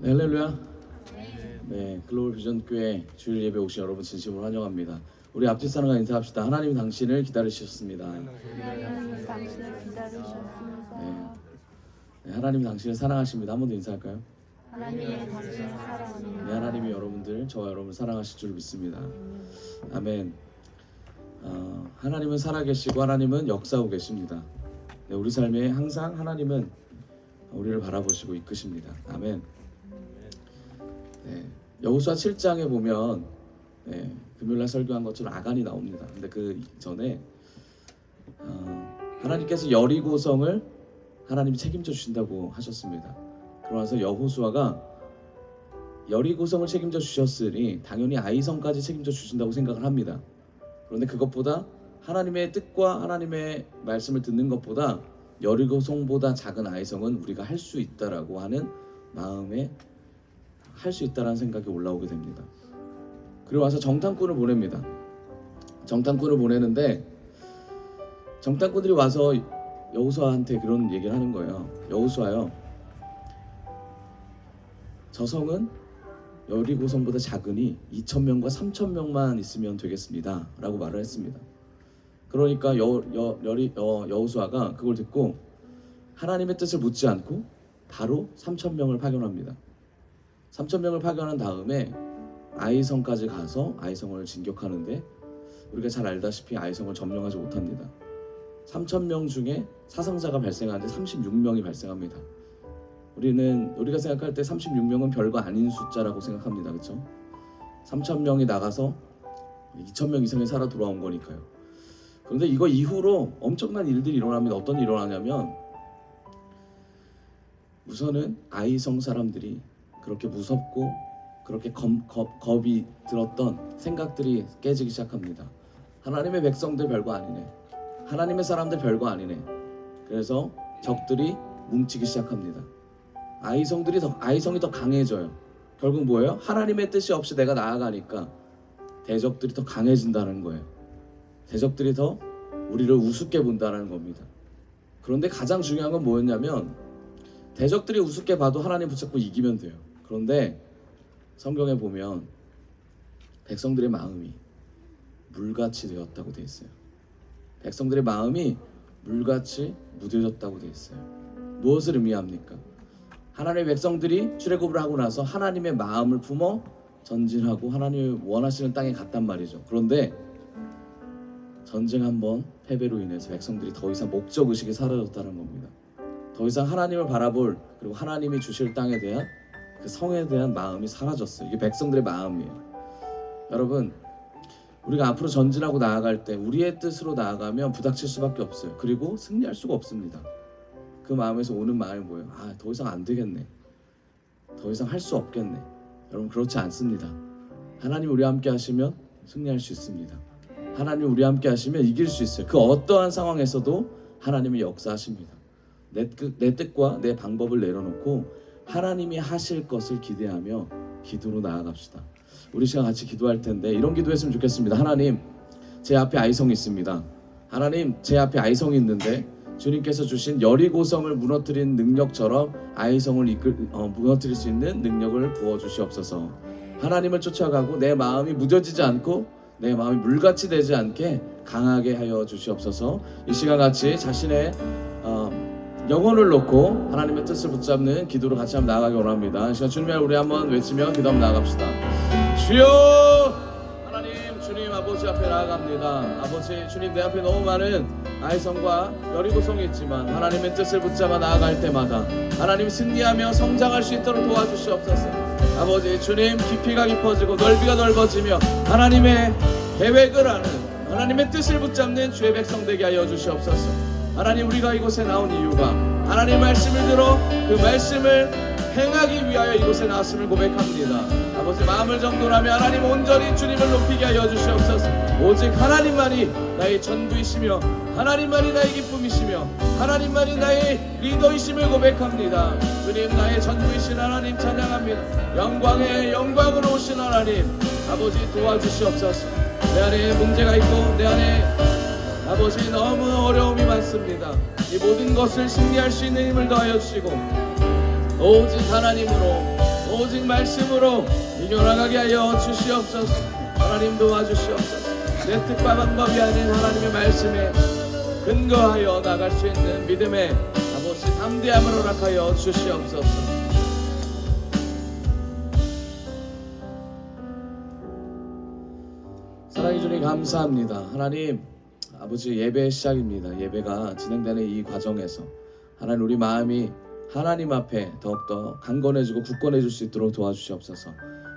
네, 할렐루야. 네, 글로벌 비전 교회 주일 예배 오신 여러분 진심으로 환영합니다. 우리 앞뒤 사람과 인사합시다. 하나님 당신을 기다리셨습니다. 하나님 당신을 기다리셨습니다. 네, 하나님 당신을 사랑하십니다. 한 번 더 인사할까요? 하나님의 당신을 사랑합니다. 네, 하나님이 여러분들, 저와 여러분을 사랑하실 줄 믿습니다. 아멘. 하나님은 살아계시고 하나님은 역사하고 계십니다. 네, 우리 삶에 항상 하나님은 우리를 바라보시고 이끄십니다. 아멘. 네, 여호수아 7장에 보면 금요일날 설교한 것처럼 아간이 나옵니다. 근데 그 전에 하나님께서 여리고성을 하나님이 책임져 주신다고 하셨습니다. 그러면서 여호수아가 여리고성을 책임져 주셨으니 당연히 아이성까지 책임져 주신다고 생각을 합니다. 그런데 그것보다 하나님의 뜻과 하나님의 말씀을 듣는 것보다 여리고성보다 작은 아이성은 우리가 할 수 있다라고 하는 마음에 할 수 있다라는 생각이 올라오게 됩니다. 그리고 와서 정탐꾼을 보냅니다. 정탐꾼을 보내는데 정탐꾼들이 와서 여호수아한테 그런 얘기를 하는 거예요. 여호수아요, 저 성은 여리고성보다 작으니 2,000명과 3,000명만 있으면 되겠습니다 라고 말을 했습니다. 그러니까 여호수아가 그걸 듣고 하나님의 뜻을 묻지 않고 바로 3,000명을 파견합니다. 3,000명을 파견한 다음에 아이성까지 가서 아이성을 진격하는데 우리가 잘 알다시피 아이성을 점령하지 못합니다. 3,000명 중에 사상자가 발생하는데 36명이 발생합니다. 우리가 생각할 때 36명은 별거 아닌 숫자라고 생각합니다. 그렇죠? 3,000명이 나가서 2,000명 이상이 살아 돌아온 거니까요. 그런데 이거 이후로 엄청난 일들이 일어납니다. 어떤 일이 일어나냐면 우선은 아이성 사람들이 그렇게 무섭고 그렇게 겁이 들었던 생각들이 깨지기 시작합니다. 하나님의 백성들 별거 아니네, 하나님의 사람들 별거 아니네. 그래서 적들이 뭉치기 시작합니다. 아이성이 더 강해져요. 결국 뭐예요? 하나님의 뜻이 없이 내가 나아가니까 대적들이 더 강해진다는 거예요. 대적들이 더 우리를 우습게 본다는 겁니다. 그런데 가장 중요한 건 뭐였냐면 대적들이 우습게 봐도 하나님 붙잡고 이기면 돼요. 그런데 성경에 보면 백성들의 마음이 물같이 되었다고 돼 있어요. 백성들의 마음이 물같이 무뎌졌다고 돼 있어요. 무엇을 의미합니까? 하나님의 백성들이 출애굽을 하고 나서 하나님의 마음을 품어 전진하고 하나님이 원하시는 땅에 갔단 말이죠. 그런데 전쟁 한번 패배로 인해서 백성들이 더 이상 목적의식이 사라졌다는 겁니다. 더 이상 하나님을 바라볼, 그리고 하나님이 주실 땅에 대한 그 성에 대한 마음이 사라졌어요. 이게 백성들의 마음이에요. 여러분, 우리가 앞으로 전진하고 나아갈 때 우리의 뜻으로 나아가면 부닥칠 수밖에 없어요. 그리고 승리할 수가 없습니다. 그 마음에서 오는 마음이 뭐예요? 더 이상 안 되겠네, 더 이상 할 수 없겠네. 여러분, 그렇지 않습니다. 하나님 우리와 함께 하시면 승리할 수 있습니다. 하나님 우리와 함께 하시면 이길 수 있어요. 그 어떠한 상황에서도 하나님이 역사하십니다. 내 뜻과 내 방법을 내려놓고 하나님이 하실 것을 기대하며 기도로 나아갑시다. 우리 시간 같이 기도할 텐데 이런 기도했으면 좋겠습니다. 하나님, 제 앞에 아이성이 있습니다. 하나님, 제 앞에 아이성이 있는데 주님께서 주신 여리고성을 무너뜨린 능력처럼 아이성을 무너뜨릴 수 있는 능력을 부어주시옵소서. 하나님을 쫓아가고 내 마음이 무뎌지지 않고 내 마음이 물같이 되지 않게 강하게 하여 주시옵소서. 이 시간 같이 자신의 영혼을 놓고 하나님의 뜻을 붙잡는 기도로 같이 한번 나아가기 원합니다. 이 시간 주님의 우리 한번 외치며 기도 한번 나아갑시다. 주여! 하나님, 주님 아버지 앞에 나아갑니다. 아버지, 주님, 내 앞에 너무 많은 아이성과 여리고성이 있지만 하나님의 뜻을 붙잡아 나아갈 때마다 하나님 승리하며 성장할 수 있도록 도와주시옵소서. 아버지, 주님, 깊이가 깊어지고 넓이가 넓어지며 하나님의 계획을 아는, 하나님의 뜻을 붙잡는 주의 백성 되게 하여 주시옵소서. 하나님, 우리가 이곳에 나온 이유가 하나님 말씀을 들어 그 말씀을 행하기 위하여 이곳에 나왔음을 고백합니다. 아버지, 마음을 정돈하며 하나님 온전히 주님을 높이게 하여 주시옵소서. 오직 하나님만이 나의 전부이시며 하나님만이 나의 기쁨이시며 하나님만이 나의 리더이심을 고백합니다. 주님, 나의 전부이신 하나님 찬양합니다. 영광의 영광으로 오신 하나님, 아버지 도와주시옵소서. 내 안에 문제가 있고 내 안에 아버지 너무 어려움이 많습니다. 이 모든 것을 승리할 수 있는 힘을 더하여 주시고 오직 하나님으로 오직 말씀으로 이겨나가게 하여 주시옵소서. 하나님 도와주시옵소서. 내 뜻과 방법이 아닌 하나님의 말씀에 근거하여 나갈 수 있는 믿음의 아버지 담대함을 허락하여 주시옵소서. 사랑해 주님 감사합니다. 하나님 아버지 예배의 시작입니다. 예배가 진행되는 이 과정에서 하나님 우리 마음이 하나님 앞에 더욱더 강건해지고 굳건해질 수 있도록 도와주시옵소서.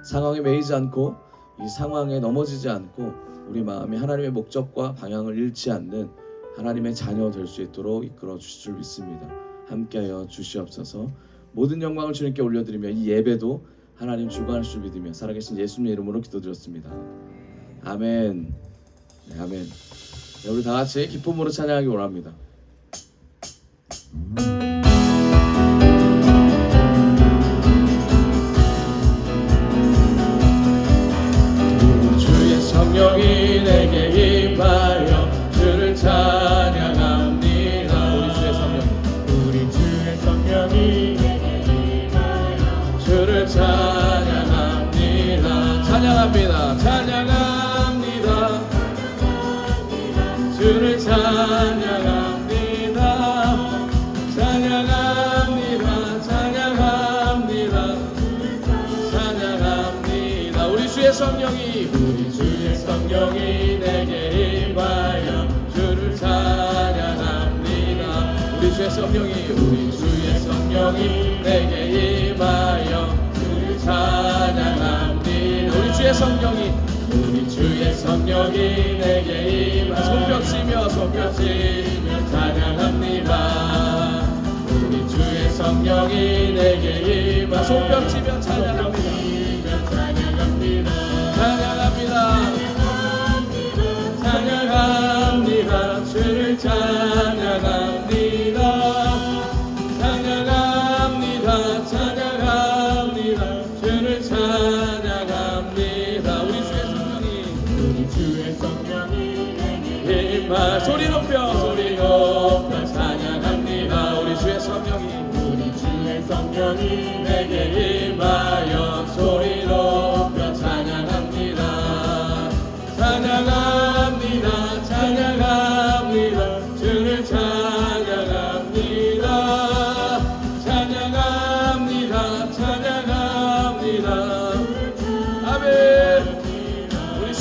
상황에 매이지 않고 이 상황에 넘어지지 않고 우리 마음이 하나님의 목적과 방향을 잃지 않는 하나님의 자녀 될 수 있도록 이끌어 주실 줄 믿습니다. 함께하여 주시옵소서. 모든 영광을 주님께 올려드리며 이 예배도 하나님 주관할 줄 믿으며 살아계신 예수님의 이름으로 기도드렸습니다. 아멘. 네, 아멘. 네, 우리 다 같이 기쁨으로 찬양하기 원합니다. 주의 성령이 내게 임하여 주를 찬양합니다. 우리 주의 성령이 내게 임하여 주를 찬양합니다. 찬양합니다. 주를 찬양합니다. 찬양합니다. 우리 주의 성령이 내게 임하여 주를 찬양합니다. 우리 주의 성령이 내게 임하여 주를 찬양합니다. 우리 주의 성령이 내게 임하여 손뼉치며 찬양합니다. 우리 주의 성령이 내게 임하여 손뼉치며 찬양합니다. 주를 찬양합니다. 주를 찬양합니다. 우리 주의 성령이 임하 소리 높여 찬양합니다. 우리 주의 성령이 내게 임하여 소리 높여 찬양합니다. 주를 찬양합니다. 아멘. 우리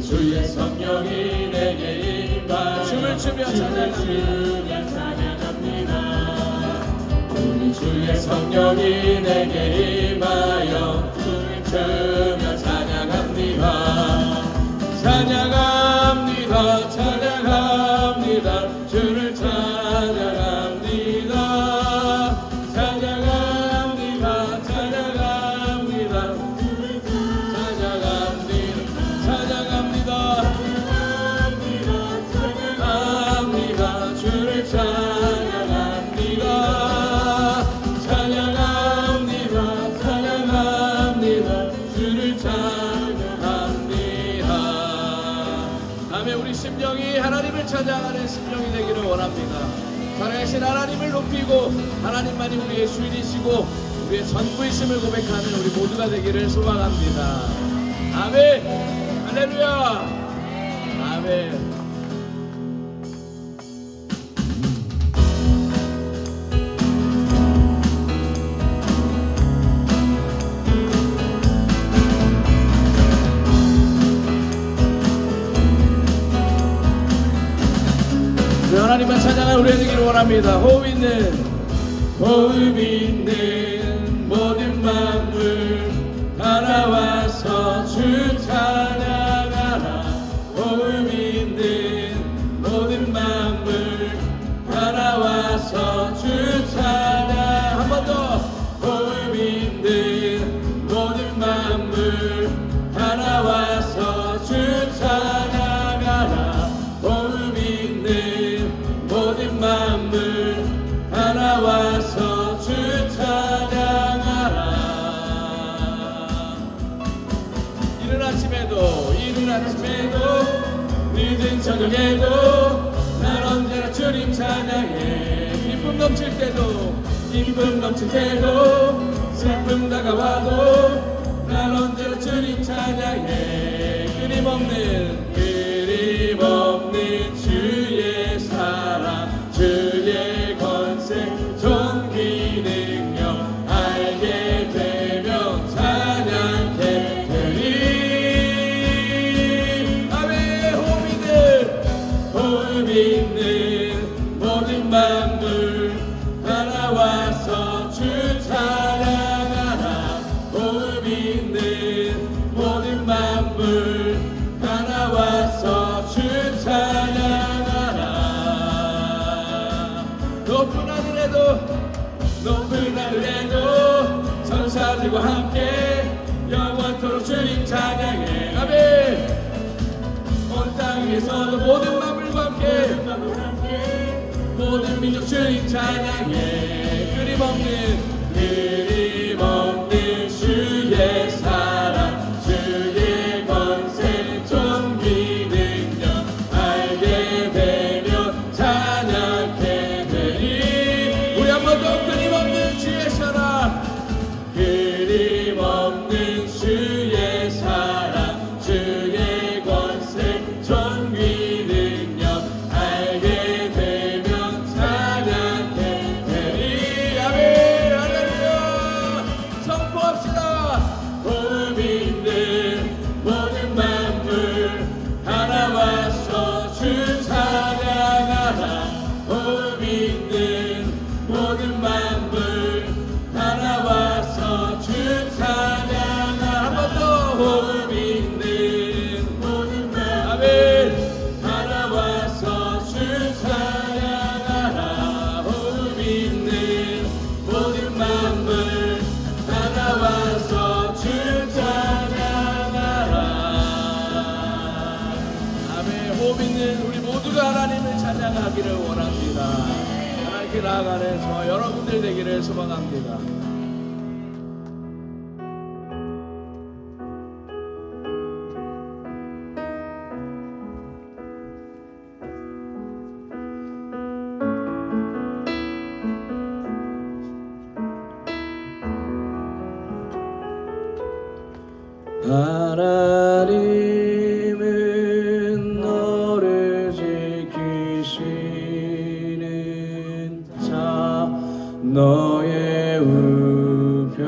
주의 성령이 내게 임하여 춤을 추며 찬양합니다. 우리 주의 성령이 내게 임하여 춤을 추며 찬양합니다. 주를 찬양합니다. 주를 찬양합니다. 아멘. 우리 심령이 하나님을 찬양하는 심령이 되기를 원합니다. 살아계신 하나님을 높이고 하나님만이 우리의 주인이시고 우리의 전부이심을 고백하는 우리 모두가 되기를 소망합니다. 아멘. 할렐루야. 아멘. 하나님만 찬양하는 우리가 되기를 원합니다. 호흡 있는 모든 만물 따라와서 주 찬양하라. 호흡 있는 모든 만물 따라와서 주 찬양. 한 번 더. 호흡 있는 모든 만물 따라와서 주 찬양하라. 호흡 있는 모든 만물 따라와서 주 찬양하라. 이른 아침에도 늦은 저녁에도 난 언제나 주님 찬양해. 기쁨 넘칠 때도 슬픔 다가와도 난 언제나 주님 찬양해. 끊임없는 주의 사랑, 주의 권세, 존귀 능력 알게 되면 찬양해 되리. 아멘. 호흡 있는 모든 만물 다 나와서 주 찬양하라. 호흡 있는 모든 만물 다 나와서 주 찬양하라. 높은 하늘에도 천사들과 함께 영원토록 주님 찬양해. 아멘. 온 땅에서도 모든 만물과 함께 모든 민족 주님 찬양해. 끊임없는 주의 사랑, 주의 권세, 존귀 능력 알게 되면 찬양해 되리. 우리 한 번 더 끊임없는 주의 사랑, 끊임없는 주의 사랑, 주의 권세, 존귀 능력 알게 되면 찬양해 되리. 아멘. 할렐루야. 선포합시다. 호흡 있는 모든 만물 다 나와서 주 찬양하라. 호흡 있는 모든 만물 다 나와서 주 찬양하라. 한 번 더. 호흡 있는 모든 만물 아멘. 다 나와서 주 찬양하라. 호흡 있는 모든 만물 다 나와서 주 찬양하라. 아멘. 호흡 있는 우리 모두가 하나님을 찬양하기를 원합니다. 하나님께 나아가는 저와 여러분들 되기를 소망합니다. 하나님은 너를 지키시는 자, 너의 우편에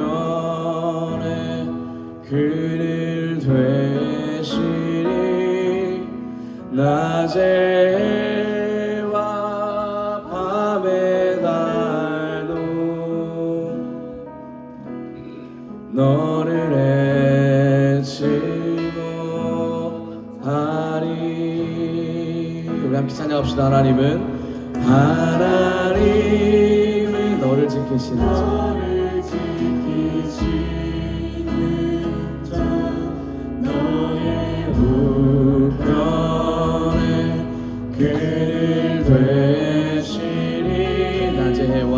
그를 되시니 낮에 해와 밤의 달도 너를 애치고 하리. 우리 함께 찬양합시다. 하나님은 너를 지키시는 자, 너의 우편에 그를 되시니 낮의 해와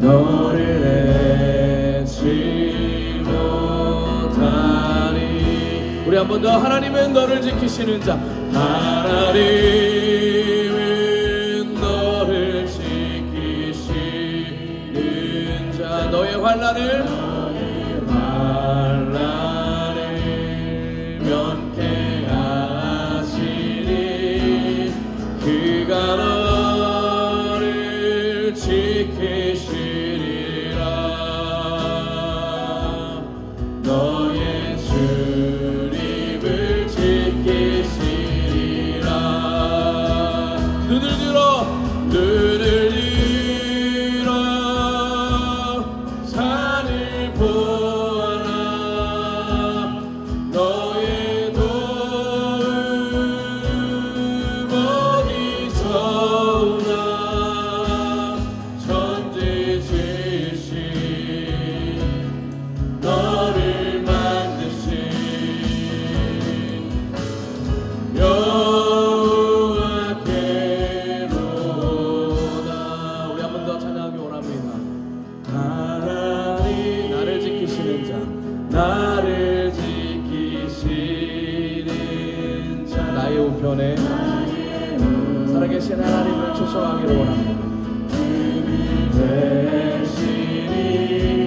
너를 애치 못하리. 우리 한 번 더. 하나님은 너를 지키시는 자, 하나님은 너를 지키시는 자, 너의 환난을 면케하시니 그가 너를 지키시리라. 너의 출입을 지키시리라. 전에 살아계신 하나님을 초청하기를 원합니다.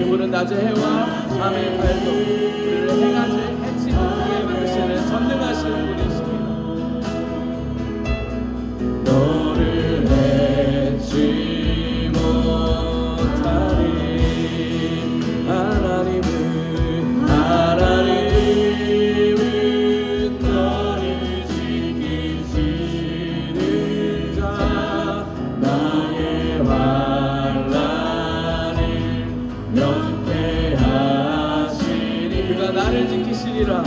그분은 낮의 해와 밤의 달도 우리를 행하지 해치 못하게 만드시는 전능하시는 분이십니다. 너를 해치 못하리 하나님은 너를 지키시는 자 나의 환난을 면케하시니 그가 나를 지키시리라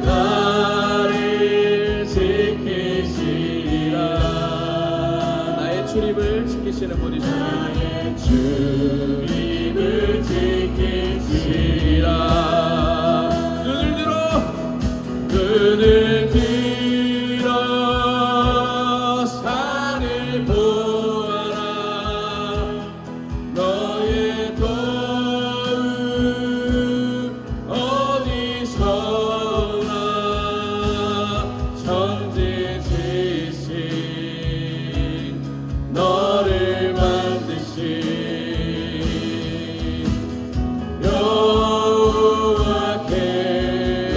나를 지키시리라 나의 출입을 지키시는 분이십니다. 나의 출입을 지키시리라 눈을 들어 산을 보아라 너의 도움 어디서나 천지지신 너를 만드신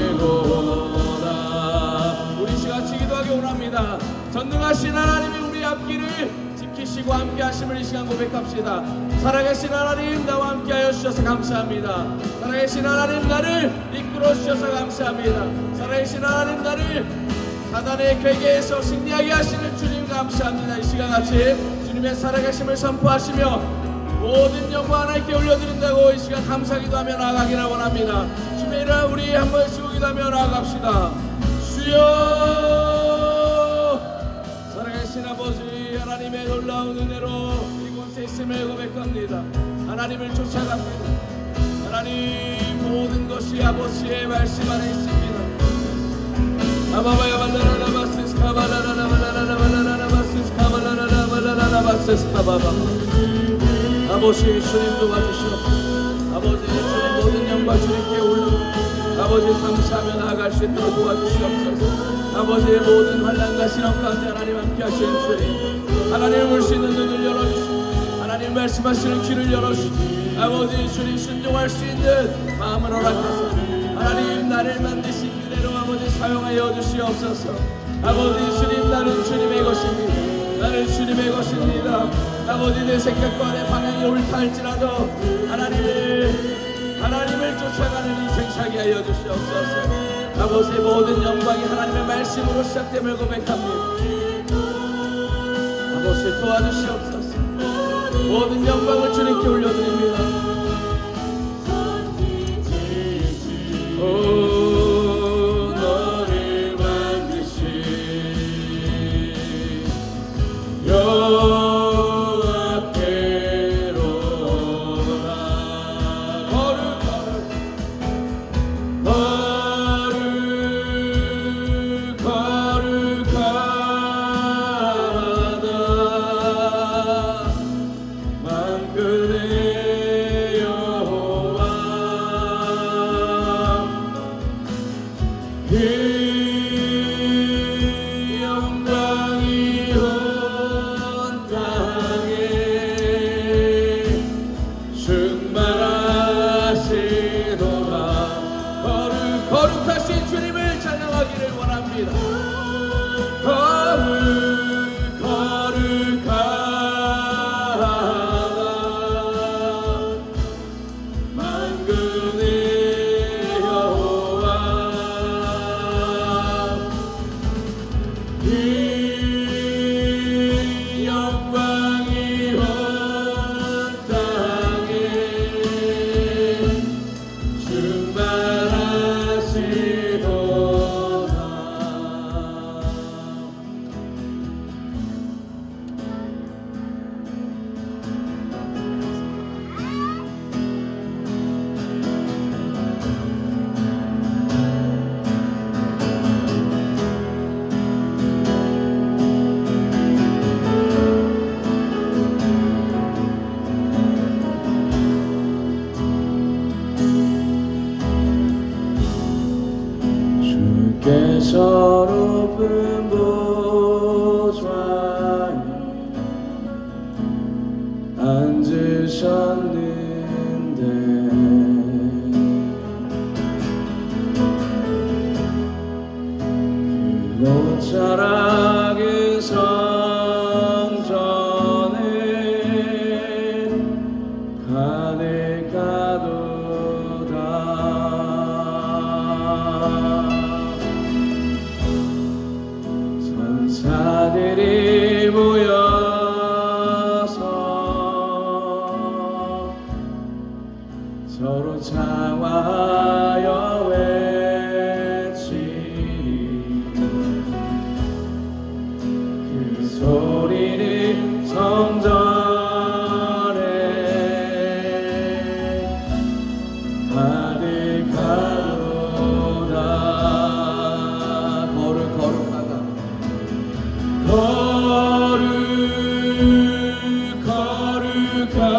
여호와께로다. 우리 시간 기도하기 원합니다. 전능하신 하나님이 우리 앞길을 지키시고 함께 하심을 이 시간 고백합시다. 살아계신 하나님 나와 함께 하여 주셔서 감사합니다. 살아계신 하나님 나를 이끌어 주셔서 감사합니다. 살아계신 하나님 나를 사단의 괴계에서 승리하게 하시는 주님 감사합니다. 이 시간 같이 주님의 살아계심을 선포하시며 모든 영광 하나님께 올려드린다고 이 시간 감사기도하며 나아가기를 원합니다. 주님의 이름 우리 한번 쉬고 기도하며 나아갑시다. 주여 살아계신 아버지 하나님의 놀라운 은혜로 이곳에 있음을 고백합니다. 하나님을 쫓아갑니다. 하나님 모든 것이 아버지의 말씀 안에 있습니다. 아바바야 발라라라바스스 카발라라라발라라발라라바스스 카발라라라발라라바스스 카바바 아버지 주님 도와주시옵소서. 아버지 주님 모든 영광 주님께 올리고 아버지 감사하며 나아갈 수 있도록 도와주시옵소서. 아버지의 모든 환난과 시험 가운데 하나님 함께 하시는 주님 하나님을 볼 수 있는 눈을 열어주시고 하나님 말씀하시는 귀를 열어주시고 아버지 주님 순종할 수 있는 마음을 허락하소서. 하나님 나를 만드신 그대로 아버지 사용하여 주시옵소서. 아버지 주님 나는 주님의 것입니다. 나는 주님의 것입니다. 아버지 내 생각과 내 방향이 옳다 할지라도 하나님을 쫓아가는 인생 살게 하여 주시옵소서. 아버지 모든 영광이 하나님의 말씀으로 시작됨을 고백합니다. 아버지 도와주시옵소서. 모든 영광을 주님께 올려드립니다. 너를 만드신 여호와께로다. 거룩하다 만군의 여호와 그 영광이 온 땅에 충만하시도다. 거룩하신 주님을 찬양하기를 원합니다. 거룩하다 만군의 여호와 그 영광이 온 땅에 충만하시도다. 자들이 모여서 서로 장화하여 외치니 그 소리는 성전에 가득하도다. 거룩하다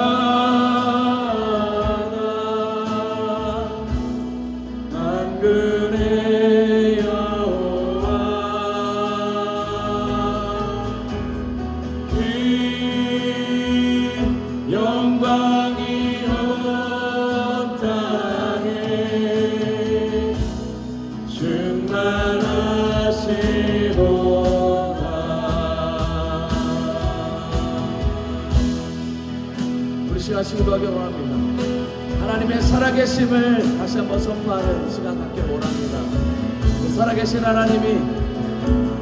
만군의 여호와 그 영광이 온 땅에 충만하시도다. 시간 기도하기 원합니다. 하나님의 살아계심을 다시 한번 선포하는 시간 갖기를 원합니다. 그 살아계신 하나님이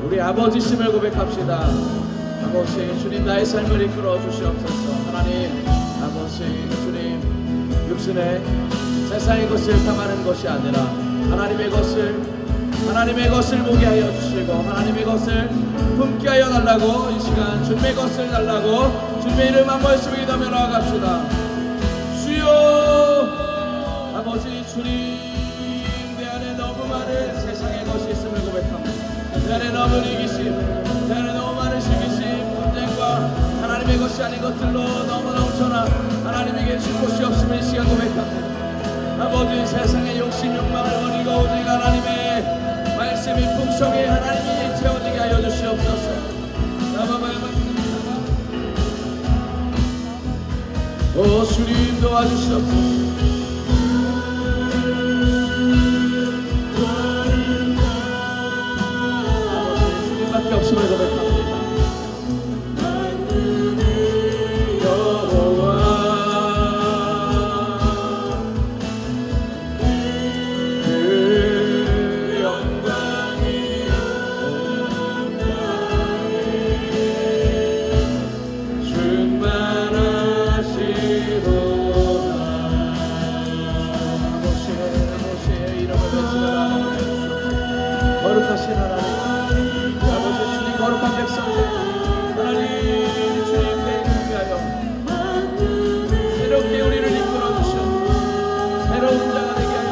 우리 아버지심을 고백합시다. 아버지 주님 나의 삶을 이끌어 주시옵소서. 하나님 아버지 주님 육신의 세상의 것을 탐하는 것이 아니라 하나님의 것을 보게 하여 주시고 하나님의 것을 품게 하여 달라고 이 시간 주님의 것을 달라고 주님의 이름 한 번씩 기도하며 나아갑시다. 주여 아버지 주님 내 안에 너무 많은 세상의 것이 있음을 고백합니다. 내 안에 너무 이기심 내 안에 너무 많은 시기심 분쟁과 하나님의 것이 아닌 것들로 너무 넘쳐나 하나님에게 줄 곳이 없음을 이 시간 고백합니다. 아버지 세상의 욕심 욕망을 버리고 오직 하나님의 말씀이 풍성히 하나님이 채워지게 하여 주시옵소서. 오 주님 도와주시옵소서. 아버지 주님밖에 없음을 고백합니다. 거룩하신 하나님 아버지 주님 거룩한 백성들 하나님 주님 내일을 위하여 새롭게 우리를 이끌어 주시옵소서. 새로운 자가 되게 하여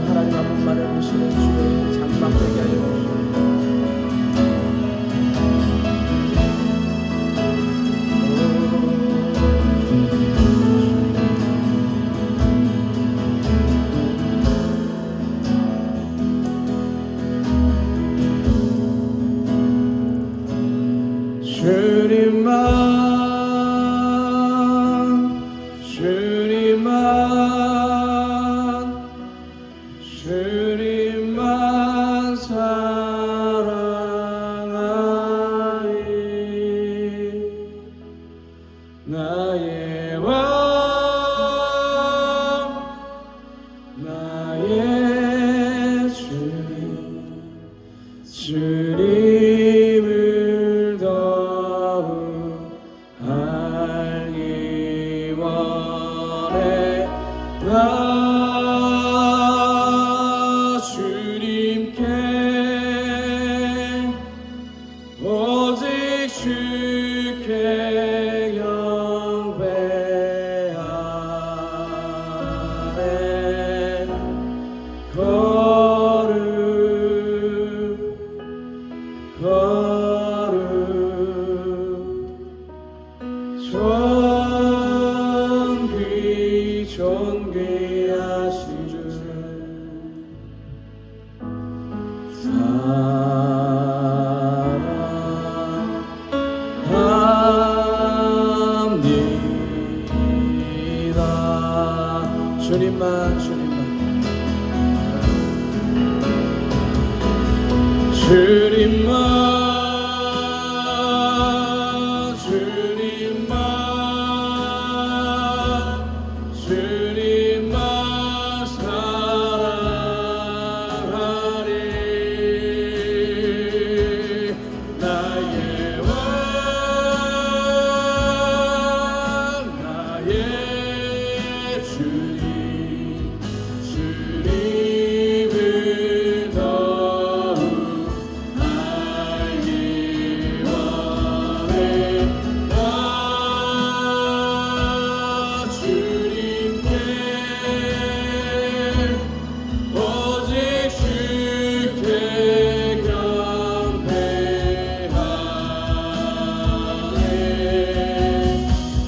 하나님 앞만을 보시는 주의 장막 되게 하여 주님만 사랑하리 나의 왕 나의 주님을 더욱 알기 원해 주님만 주님만 주님만 사랑하리 나의 왕 나의 주님 주님을 더욱 알기 원해 나 주님께 오직 주께 경배하네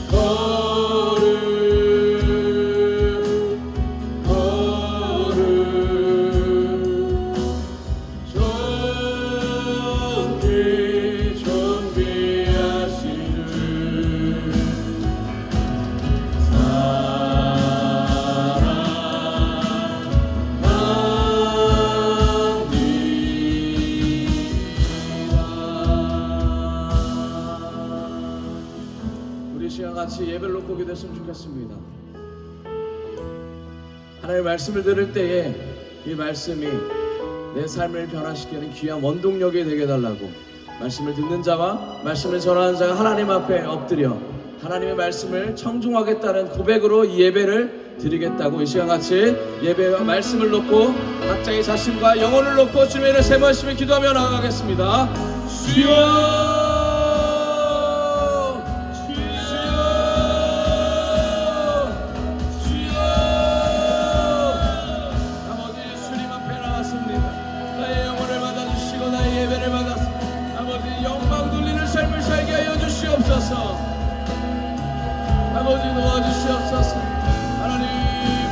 거룩 존귀 존귀하시는 우리 시간 같이 예배를 놓고 기도했으면 좋겠습니다. 하나님의 말씀을 들을 때에 이 말씀이 내 삶을 변화시키는 귀한 원동력이 되게 해달라고 말씀을 듣는 자와 말씀을 전하는 자가 하나님 앞에 엎드려 하나님의 말씀을 청중하겠다는 고백으로 이 예배를 드리겠다고 이 시간 같이 예배와 말씀을 놓고 각자의 자신과 영혼을 놓고 주님의 이름을 세 번씩 기도하며 나아가겠습니다. 주여 아버지 도와주시옵소서. 하나님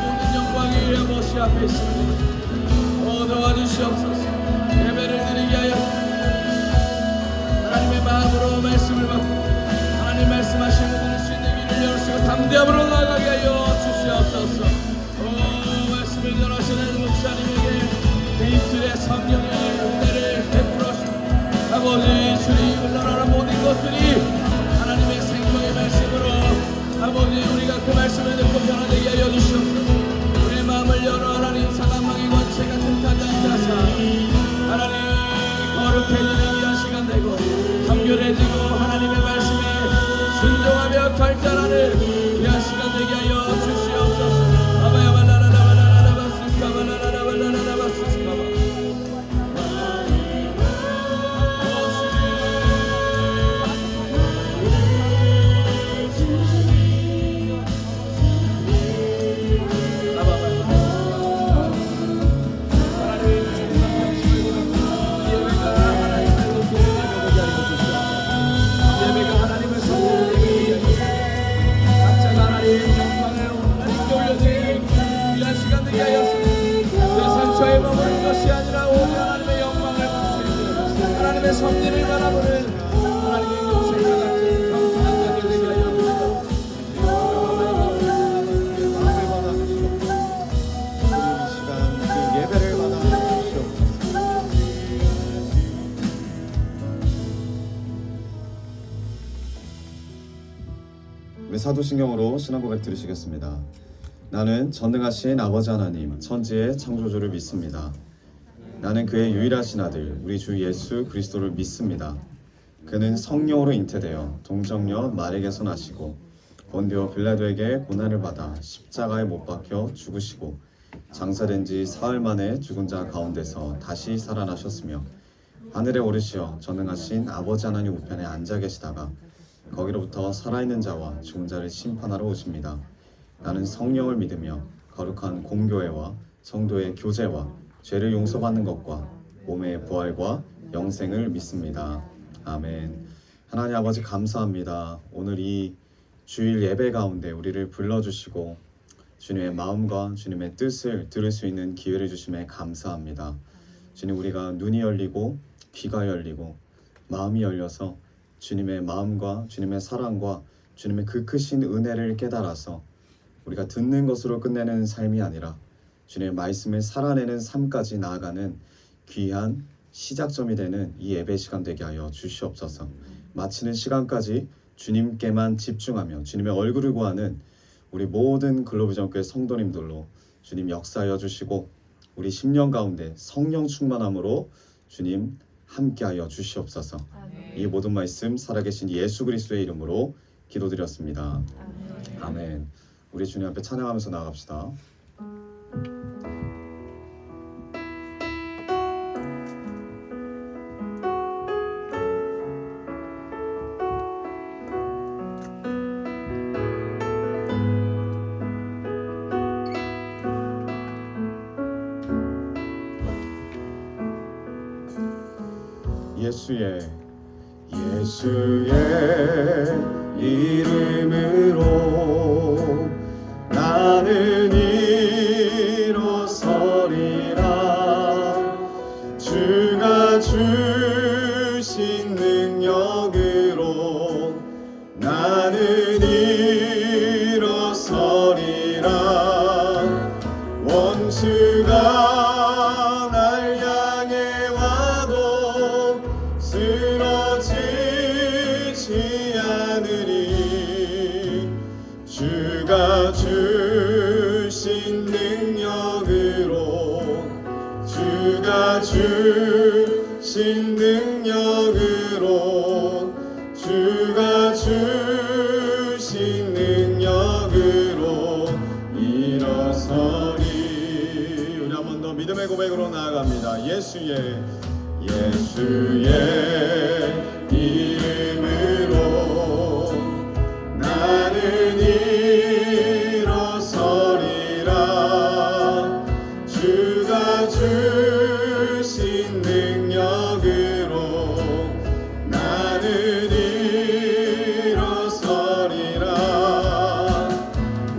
모든 영광이 아버지 앞에 있습니다. 도와주시옵소서. 예배를 드리게 하여 하나님의 마음으로 말씀을 받고 하나님 말씀하시는 들을 수 있는 길을 열으시고 담대함으로 나아가게 하여 주시옵소서. 말씀을 전하시는 목사님에게 이틀의 성령의 은혜를 베풀어 주시고 아버지 주님 흘러나오는 모든 것들이 하나님의 생명의 말씀으로 아버지 우리가 그 말씀을 듣고 변화되게 하여 주시옵소서. 우리의 마음을 열어 하나님 사랑망의 권세 같은 가장자사 하나님 거룩해지는 귀한 시간 되고 정결해지고 하나님의 말씀에 순종하며 결단하는 귀한 시간 되게 하여 주시옵소서. 아바야발라라발라라바스카발라라발라라바스카바 섭리를 바라보는 하나님의 용서가 같은 겸손한 자들 되게 하여 주시옵소서. 마음을 받아 주시옵소서. 우리 이 시간 그 예배를 받아 주시옵소서. 우리 사도신경으로 신앙 고백 들으시겠습니다. 나는 전능하신 아버지 하나님 천지의 창조주를 믿습니다. 나는 그의 유일하신 아들 우리 주 예수 그리스도를 믿습니다. 그는 성령으로 잉태되어 동정녀 마리에게서 나시고 본디오 빌라도에게 고난을 받아 십자가에 못 박혀 죽으시고 장사된 지 사흘 만에 죽은 자 가운데서 다시 살아나셨으며 하늘에 오르시어 전능하신 아버지 하나님 우편에 앉아 계시다가 거기로부터 살아있는 자와 죽은 자를 심판하러 오십니다. 나는 성령을 믿으며 거룩한 공교회와 성도의 교제와 죄를 용서받는 것과 몸의 부활과 영생을 믿습니다. 아멘. 하나님 아버지 감사합니다. 오늘 이 주일 예배 가운데 우리를 불러주시고 주님의 마음과 주님의 뜻을 들을 수 있는 기회를 주심에 감사합니다. 주님 우리가 눈이 열리고 귀가 열리고 마음이 열려서 주님의 마음과 주님의 사랑과 주님의 그 크신 은혜를 깨달아서 우리가 듣는 것으로 끝내는 삶이 아니라 주님의 말씀을 살아내는 삶까지 나아가는 귀한 시작점이 되는 이 예배 시간 되게 하여 주시옵소서. 마치는 시간까지 주님께만 집중하며 주님의 얼굴을 구하는 우리 모든 글로비전교회 성도님들로 주님 역사하여 주시고 우리 10년 가운데 성령 충만함으로 주님 함께하여 주시옵소서. 이 모든 말씀 살아계신 예수 그리스도의 이름으로 기도드렸습니다. 아멘. 우리 주님 앞에 찬양하면서 나아갑시다. 예수의 이름으로 나는 일어서리라. 주가 주신 능력으로 나는 일어서리라. 원수가 날 향해 와도 쓰러지지 않으리. 주가 주신 능력으로 주가 주신 능력으로 주가 주신 능력으로 일어서리. 우리 한 번 더 믿음의 고백으로 나아갑니다. 예수의 이름으로 나는 일어서리라. 주가 주신 능력으로 나는 일어서리라.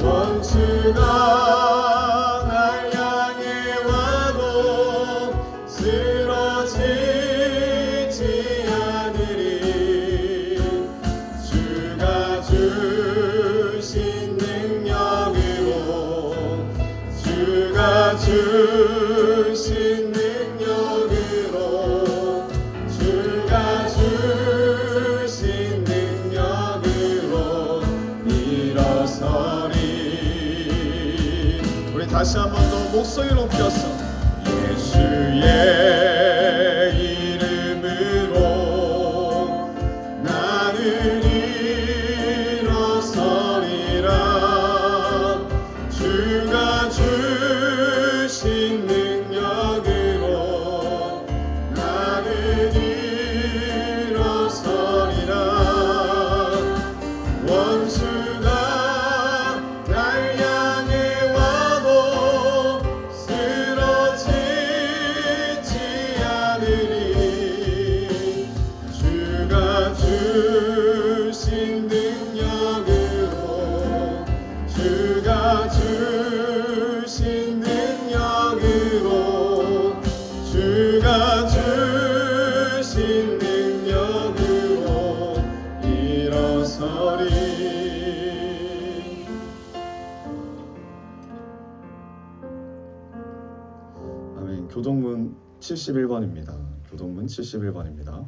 원수가 날 향해 와도 쓰러지지 않으리. 주가 주신 능력으로 주가 주신 능력으로 주가 주신 능력으로 일어서리. 우리 다시 한 번 더 목소리 높여서 예수의 이름으로 나는 일어서리라. 주가 주신 능력으로 나는 일어서리라. 원수가 날 향해 와도 쓰러지지 않으리. 주가 주신 능력으로 주가 주신 능력으로 주가 주신 능력으로 일어서리. 아멘. 교동문 71번입니다. 교동문 71번입니다.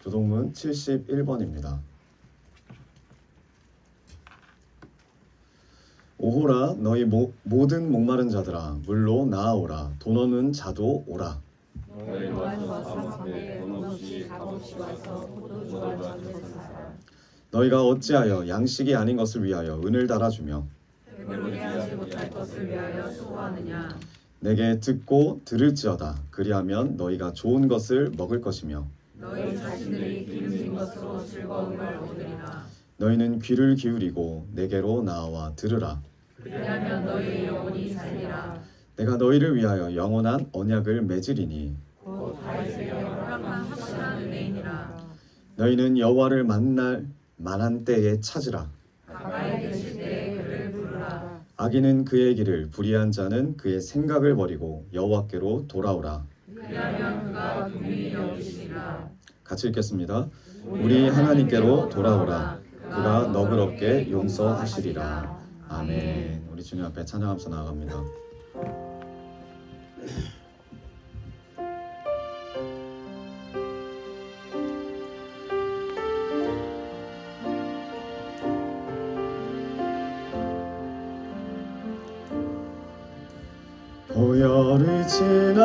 교동문 71번입니다. 오호라 너희 모든 목마른 자들아 물로 나아오라. 돈 없는 자도 오라. 너희 와서 사막에 돈 없이 값없이 와서 포도주와 잡수사. 너희가 어찌하여 양식이 아닌 것을 위하여 은을 달아주며 배부르게 하지 못할 것을 위하여 수고하느냐. 내게 듣고 들을지어다. 그리하면 너희가 좋은 것을 먹을 것이며 너희 자신들이 기름진 것으로 즐거움을 얻으리라. 너희는 귀를 기울이고 내게로 나와 들으라. 그리하면 너희의 영혼이 살리라. 내가 너희를 위하여 영원한 언약을 맺으리니 곧 다윗의 허락한 확실한 은혜이니라. 너희는 여호와를 만날 만한 때에 찾으라. 가까이 계실 때에 그를 부르라. 악인은 그의 길을 불의한 자는 그의 생각을 버리고 여호와께로 돌아오라. 그리하면 그가 긍휼히 여기시리라. 같이 읽겠습니다. 우리 하나님께로 돌아오라. 그가 너그럽게 용서하시리라. 아멘. 우리 주님 앞에 찬양하면서 나아갑니다. 보혈을 지나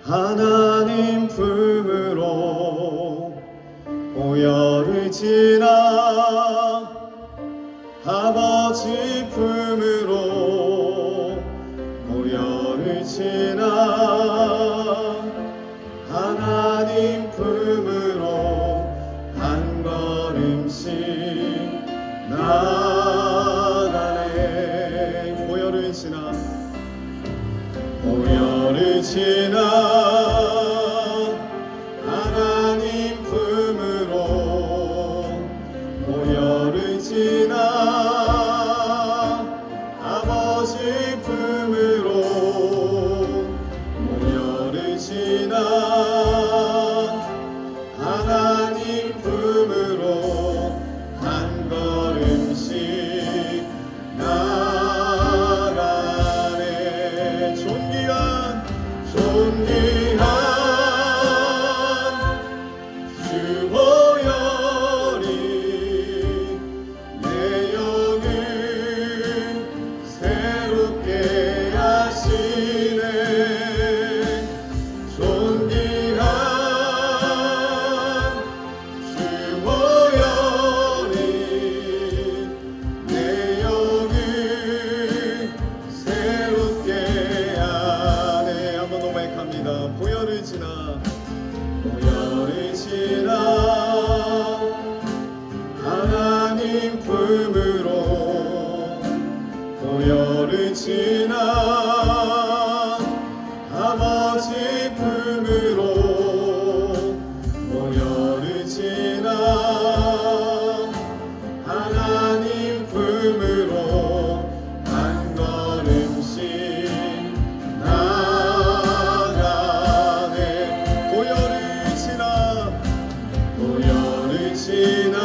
하나님 품으로 보혈을 지나 아버지 품으로 보혈을 지나 하나님 품으로 한 걸음씩 나가네. 보혈을 지나 보혈을 지나 하나님 품으로 보혈을 지나 아버지 품으로 보혈을 지나 하나님 품으로 한 걸음씩 나가네. 존귀한 주 보혈이 내 영을 새롭게 하시네. 존귀한 주 보혈이 내 영을 새롭게 하네. 한번 더 고백합니다. 보혈을 지나 보혈을 지나 하나님 품으로 보혈을 지나 아버지 품으로 보혈을 지나 하나님 품으로 한 걸음씩 나가네. 보혈을 지나 보혈을 지나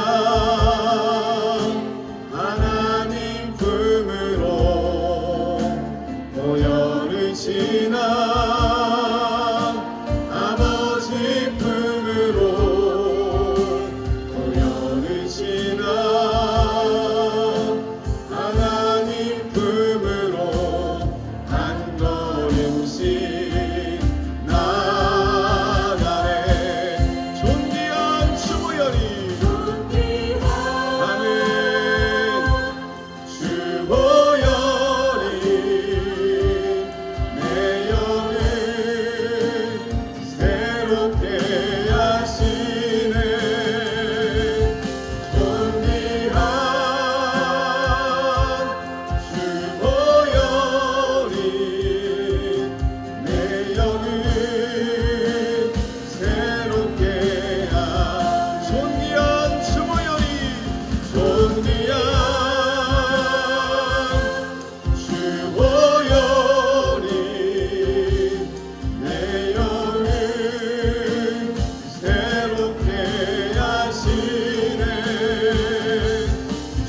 하나님 품으로 보혈을 지나 아버지 품으로 보혈을 지나 하나님 품으로 한 걸음씩 나가네. 존귀한 주 보혈이 아멘. 주 보혈이 내 영을 새롭게 하시네. 존귀한 주 보혈이 내 영을 새롭게 존귀한 주 보혈이 존귀한 주 보혈이 내 영을 새롭게 하시네.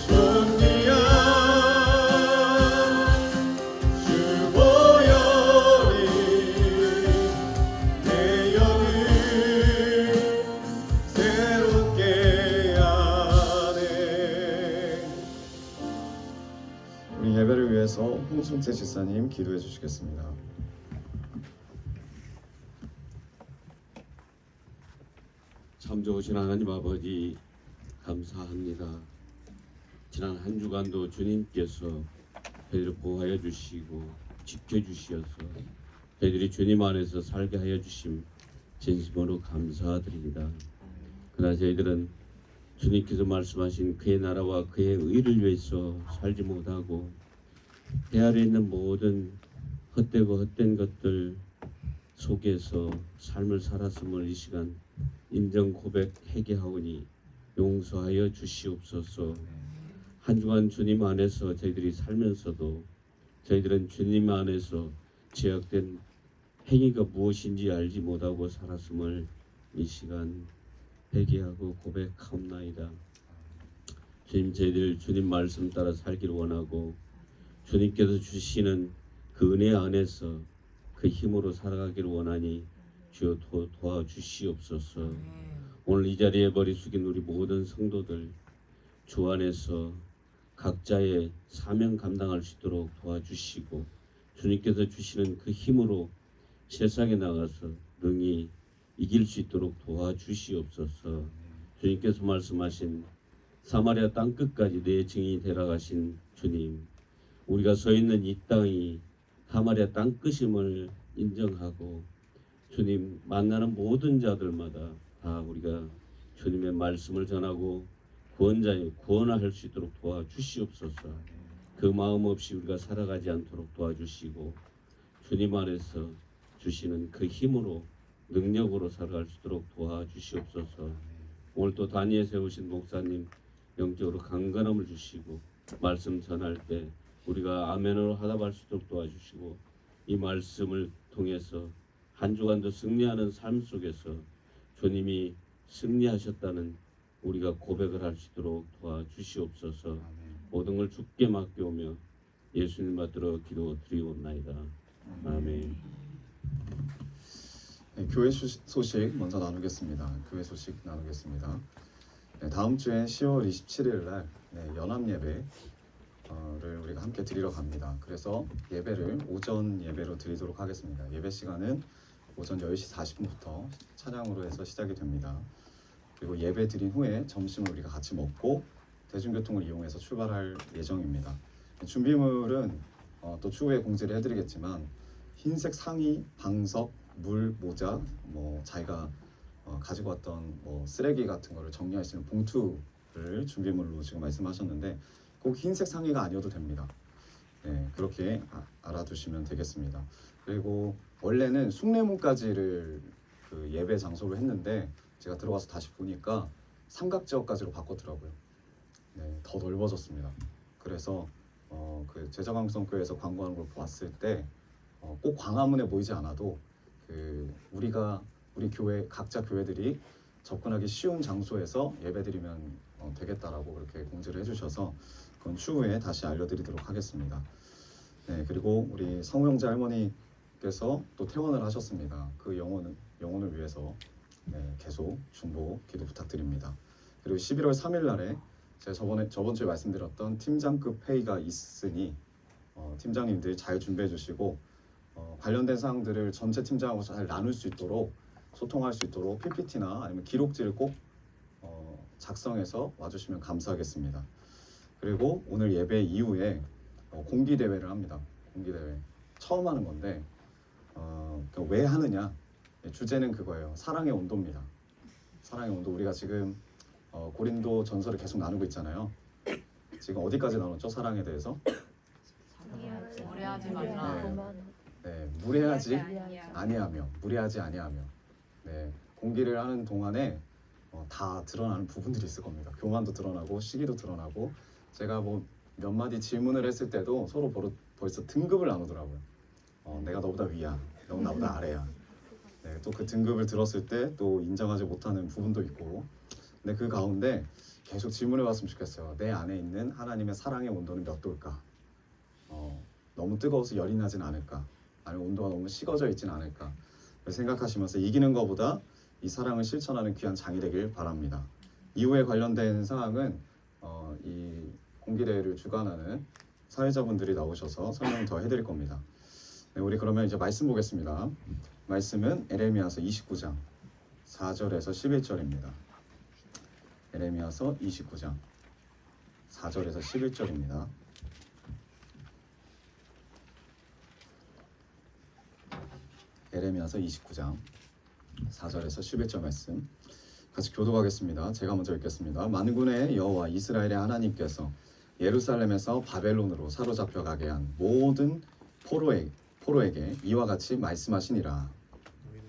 존귀한 주 보혈이 내 영을 새롭게 하네. 우리 예배를 위해서 홍순태 집사님 기도해 주시겠습니다. 참 좋으신 하나님 아버지 감사합니다. 지난 한 주간도 주님께서 저희를 보호하여 주시고 지켜주시어서 저희들이 주님 안에서 살게 하여 주심 진심으로 감사드립니다. 그러나 저희들은 주님께서 말씀하신 그의 나라와 그의 의를 위해서 살지 못하고 배 아래 있는 모든 헛되고 헛된 것들 속에서 삶을 살았음을 이 시간 인정 고백 회개하오니 용서하여 주시옵소서. 한 주간 주님 안에서 저희들이 살면서도 저희들은 주님 안에서 제약된 행위가 무엇인지 알지 못하고 살았음을 이 시간 회개하고 고백하옵나이다. 주님, 저희들 주님 말씀 따라 살기를 원하고 주님께서 주시는 그 은혜 안에서 그 힘으로 살아가기를 원하니 주여 도와주시옵소서. 오늘 이 자리에 머리 숙인 우리 모든 성도들 주 안에서 각자의 사명 감당할 수 있도록 도와주시고 주님께서 주시는 그 힘으로 세상에 나가서 능히 이길 수 있도록 도와주시옵소서. 주님께서 말씀하신 사마리아 땅 끝까지 내 증인이 되라 가신 주님, 우리가 서 있는 이 땅이 사마리아 땅 끝임을 인정하고 주님 만나는 모든 자들마다 다 우리가 주님의 말씀을 전하고 구원할 수 있도록 도와주시옵소서. 그 마음 없이 우리가 살아가지 않도록 도와주시고 주님 안에서 주시는 그 힘으로 능력으로 살아갈 수 있도록 도와주시옵소서. 오늘 또 단위에 세우신 목사님 영적으로 강건함을 주시고 말씀 전할 때 우리가 아멘으로 화답할 수 있도록 도와주시고 이 말씀을 통해서 한 주간도 승리하는 삶 속에서 주님이 승리하셨다는 우리가 고백을 할 수 있도록 도와주시옵소서. 모든 걸 주께 맡겨오며 예수님 받들어 기도드리옵나이다. 아멘. 네, 교회 소식 먼저 나누겠습니다. 교회 소식 나누겠습니다. 네, 다음 주엔 10월 27일 날 연합 예배를 우리가 함께 드리러 갑니다. 그래서 예배를 오전 예배로 드리도록 하겠습니다. 예배 시간은 오전 10시 40분부터 찬양으로 해서 시작이 됩니다. 그리고 예배 드린 후에 점심을 우리가 같이 먹고 대중교통을 이용해서 출발할 예정입니다. 준비물은 또 추후에 공지를 해드리겠지만 흰색 상의, 방석, 물, 모자, 자기가 가지고 왔던 쓰레기 같은 거를 정리할 수 있는 봉투를 준비물로 지금 말씀하셨는데 꼭 흰색 상의가 아니어도 됩니다. 네, 그렇게 알아두시면 되겠습니다. 그리고 원래는 숭례문까지를 그 예배 장소로 했는데 제가 들어가서 다시 보니까 삼각지역까지로 바꿨더라고요. 네, 더 넓어졌습니다. 그래서 그 제자광성교회에서 광고하는 걸 봤을 때 꼭 광화문에 모이지 않아도 우리 교회 각자 교회들이 접근하기 쉬운 장소에서 예배드리면 되겠다라고 그렇게 공지를 해주셔서 그건 추후에 다시 알려드리도록 하겠습니다. 네, 그리고 우리 성우 형제 할머니께서 또 퇴원을 하셨습니다. 그 영혼을 위해서 계속 중보 기도 부탁드립니다. 그리고 11월 3일 날에 제가 저번 주에 말씀드렸던 팀장급 회의가 있으니 팀장님들이 잘 준비해 주시고 관련된 사항들을 전체 팀장하고 잘 나눌 수 있도록 소통할 수 있도록 PPT나 아니면 기록지를 꼭 작성해서 와주시면 감사하겠습니다. 그리고 오늘 예배 이후에 공기대회를 합니다. 공기대회 처음 하는 건데 왜 하느냐, 주제는 그거예요. 사랑의 온도입니다. 사랑의 온도. 우리가 지금 고린도 전설을 계속 나누고 있잖아요. 지금 어디까지 나눴죠? 사랑에 대해서? 무례하지 말라. 네, 무례하지 아니하며, 무례하지 아니하며. 네, 공기를 하는 동안에 다 드러나는 부분들이 있을 겁니다. 교만도 드러나고 시기도 드러나고. 제가 몇 마디 질문을 했을 때도 서로 벌써 등급을 나누더라고요. 내가 너보다 위야, 넌 나보다 아래야. 네, 또 그 등급을 들었을 때 또 인정하지 못하는 부분도 있고. 근데 그 가운데 계속 질문해 봤으면 좋겠어요. 내 안에 있는 하나님의 사랑의 온도는 몇 도일까? 너무 뜨거워서 열이 나진 않을까? 아니면 온도가 너무 식어져 있진 않을까? 생각하시면서 이기는 것보다 이 사랑을 실천하는 귀한 장이 되길 바랍니다. 이후에 관련된 사항은 이 공기대회를 주관하는 사회자분들이 나오셔서 설명 더 해드릴 겁니다. 네, 우리 그러면 이제 말씀 보겠습니다. 말씀은 에레미야서 29장 4절에서 11절입니다. 에레미야서 29장 4절에서 11절입니다. 에레미야서 29장 4절에서 11절 말씀 같이 교독하겠습니다. 제가 먼저 읽겠습니다. 만군의 여호와 이스라엘의 하나님께서 예루살렘에서 바벨론으로 사로잡혀 가게 한 모든 포로에게 이와 같이 말씀하시니라.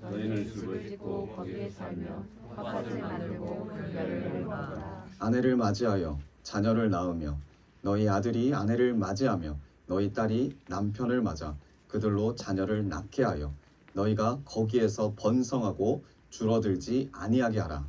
너희는 집을 짓고 거기에 살며 밭을 만들고 그 열매를 먹어라. 아내를 맞이하여 자녀를 낳으며 너희 아들이 아내를 맞이하며 너희 딸이 남편을 맞아 그들로 자녀를 낳게 하여 너희가 거기에서 번성하고 줄어들지 아니하게 하라.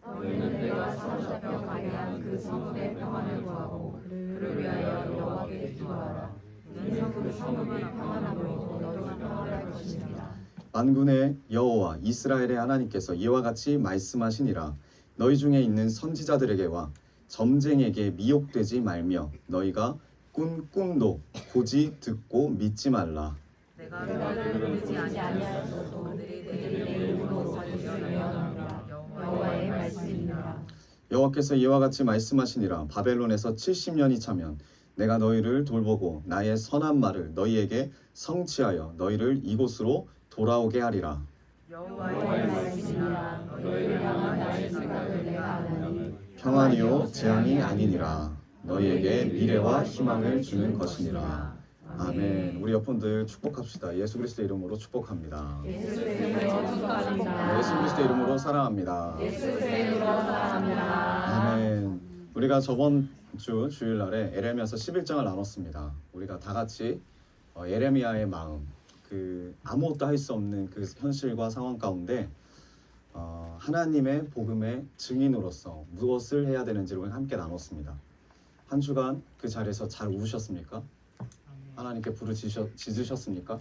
너희는 내가 사로잡혀 가게 한 그 성읍의 평안을 구하고 그를 위하여 여호와께 기도하라. 이는 그 성읍이 평안함으로 너희가 평안할 것입니다. 만군의 여호와 이스라엘의 하나님께서 이와 같이 말씀하시니라. 너희 중에 있는 선지자들에게와 점쟁에게 미혹되지 말며 너희가 꾼 꿈도 보지 듣고 믿지 말라. 내가 그들을 믿지 아니하였어도 그들이 내 이름으로 거짓말하느니라. 여호와의 말씀이니라. 여호와께서 이와 같이 말씀하시니라. 바벨론에서 70년이 차면 내가 너희를 돌보고 나의 선한 말을 너희에게 성취하여 너희를 이곳으로 돌아오게 하리라. 여호와의 말씀이니라. 너희를 향한 나의 생각을 내가 아나니 평안이요 재앙이 아니니라. 너희에게 미래와 희망을 주는 것이니라. 아멘. 우리 옆분들 축복합시다. 예수 그리스도 이름으로 축복합니다. 예수 이름으로 축복합니다. 예수 그리스도 이름으로 사랑합니다. 예수 이름으로 사랑합니다. 아멘. 우리가 저번 주 주일날에 에레미야서 11장을 나눴습니다. 우리가 다 같이 에레미야의 마음, 그 아무것도 할 수 없는 그 현실과 상황 가운데 하나님의 복음의 증인으로서 무엇을 해야 되는지를 우리 함께 나눴습니다. 한 주간 그 자리에서 잘 우셨습니까? 하나님께 부르짖으셨습니까?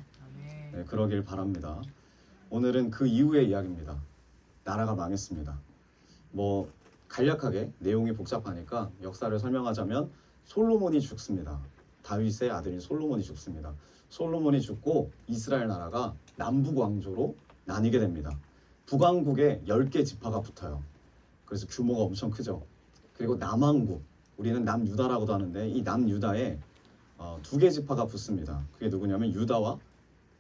네, 그러길 바랍니다. 오늘은 그 이후의 이야기입니다. 나라가 망했습니다. 뭐 간략하게 내용이 복잡하니까 역사를 설명하자면 솔로몬이 죽습니다. 다윗의 아들인 솔로몬이 죽습니다. 솔로몬이 죽고 이스라엘 나라가 남북 왕조로 나뉘게 됩니다. 북왕국에 10개 지파가 붙어요. 그래서 규모가 엄청 크죠. 그리고 남왕국, 우리는 남유다라고도 하는데 이 남유다에 2개 지파가 붙습니다. 그게 누구냐면 유다와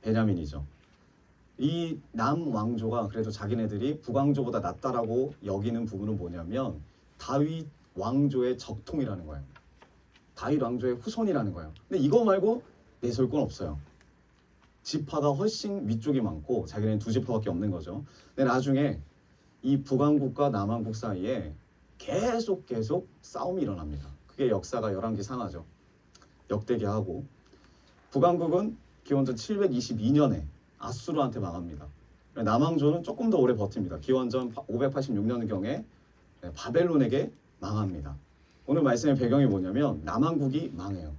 베냐민이죠. 이 남왕조가 그래도 자기네들이 북왕조보다 낫다라고 여기는 부분은 뭐냐면 다윗 왕조의 적통이라는 거예요. 다윗 왕조의 후손이라는 거예요. 근데 이거 말고 내세울 건 없어요. 지파가 훨씬 위쪽이 많고 자기네는 2지파밖에 없는 거죠. 근데 나중에 이 북왕국과 남왕국 사이에 계속 싸움이 일어납니다. 그게 역사가 열왕기상하죠. 역대기하고 북왕국은 기원전 722년에 아수르한테 망합니다. 남왕조는 조금 더 오래 버팁니다. 기원전 586년경에 바벨론에게 망합니다. 오늘 말씀의 배경이 뭐냐면 남왕국이 망해요.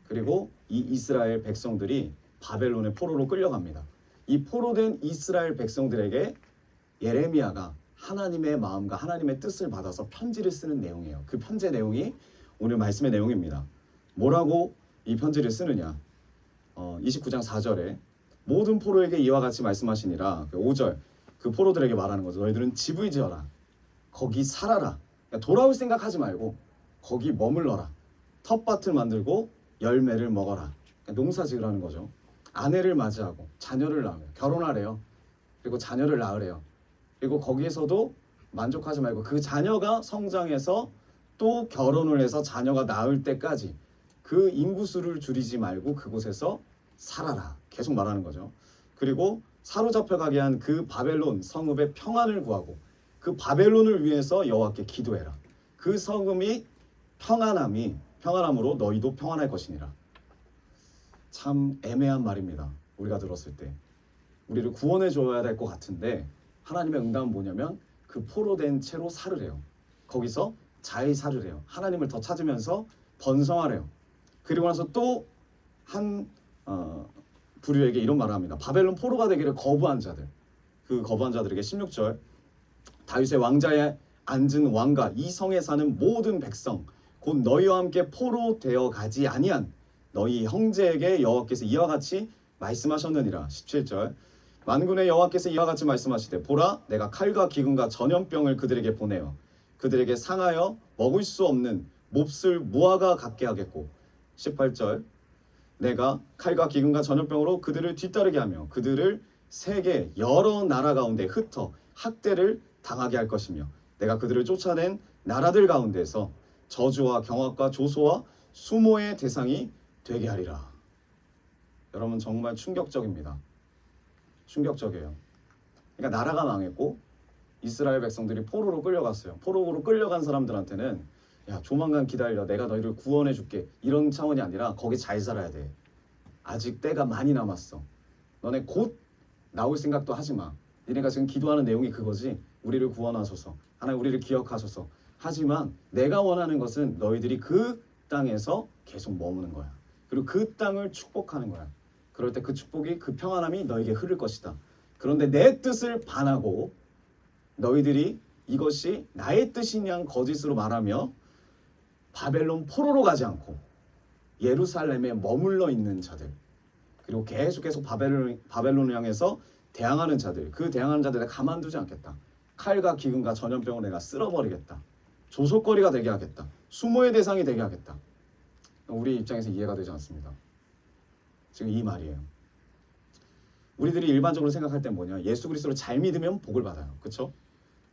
그리고 이 이스라엘 백성들이 바벨론의 포로로 끌려갑니다. 이 포로된 이스라엘 백성들에게 예레미야가 하나님의 마음과 하나님의 뜻을 받아서 편지를 쓰는 내용이에요. 그 편지의 내용이 오늘 말씀의 내용입니다. 뭐라고 이 편지를 쓰느냐? 29장 4절에 모든 포로에게 이와 같이 말씀하시니라. 5절 그 포로들에게 말하는 거죠. 너희들은 집을 지어라. 거기 살아라. 그러니까 돌아올 생각하지 말고 거기 머물러라. 텃밭을 만들고 열매를 먹어라. 그러니까 농사 지으라는 거죠. 아내를 맞이하고 자녀를 낳으며 결혼하래요. 그리고 자녀를 낳으래요. 그리고 거기에서도 만족하지 말고 그 자녀가 성장해서 또 결혼을 해서 자녀가 낳을 때까지 그 인구수를 줄이지 말고 그곳에서 살아라. 계속 말하는 거죠. 그리고 사로잡혀 가게 한 그 바벨론 성읍의 평안을 구하고 그 바벨론을 위해서 여호와께 기도해라. 그 성읍이 평안함으로 너희도 평안할 것이니라. 참 애매한 말입니다. 우리가 들었을 때 우리를 구원해 줘야 될 것 같은데 하나님의 응답은 뭐냐면 그 포로된 채로 살으래요. 거기서 잘 살으래요. 하나님을 더 찾으면서 번성하래요. 그리고 나서 또 한 부류에게 이런 말을 합니다. 바벨론 포로가 되기를 거부한 자들, 그 거부한 자들에게 16절 다윗의 왕자에 앉은 왕과 이 성에 사는 모든 백성 곧 너희와 함께 포로 되어 가지 아니한 너희 형제에게 여호와께서 이와 같이 말씀하셨느니라. 17절 만군의 여호와께서 이와 같이 말씀하시되 보라 내가 칼과 기근과 전염병을 그들에게 보내어 그들에게 상하여 먹을 수 없는 몹쓸 무화과 같게 하겠고 18절 내가 칼과 기근과 전염병으로 그들을 뒤따르게 하며 그들을 세계 여러 나라 가운데 흩어 학대를 당하게 할 것이며 내가 그들을 쫓아낸 나라들 가운데서 저주와 경악과 조소와 수모의 대상이 되게 하리라. 여러분 정말 충격적입니다. 충격적이에요. 그러니까 나라가 망했고 이스라엘 백성들이 포로로 끌려갔어요. 포로로 끌려간 사람들한테는 야 조만간 기다려 내가 너희를 구원해 줄게 이런 차원이 아니라 거기 잘 살아야 돼. 아직 때가 많이 남았어. 너네 곧 나올 생각도 하지 마. 니네가 지금 기도하는 내용이 그거지. 우리를 구원하소서. 하나님 우리를 기억하소서. 하지만 내가 원하는 것은 너희들이 그 땅에서 계속 머무는 거야. 그리고 그 땅을 축복하는 거야. 그럴 때 그 축복이 그 평안함이 너에게 흐를 것이다. 그런데 내 뜻을 반하고 너희들이 이것이 나의 뜻이냐 거짓으로 말하며 바벨론 포로로 가지 않고 예루살렘에 머물러 있는 자들, 그리고 계속해서 바벨론을 향해서 대항하는 자들, 그 대항하는 자들 내가 가만두지 않겠다. 칼과 기근과 전염병을 내가 쓸어버리겠다. 조속거리가 되게 하겠다. 수모의 대상이 되게 하겠다. 우리 입장에서 이해가 되지 않습니다. 지금 이 말이에요. 우리들이 일반적으로 생각할 때 뭐냐? 예수 그리스도를 잘 믿으면 복을 받아요. 그렇죠?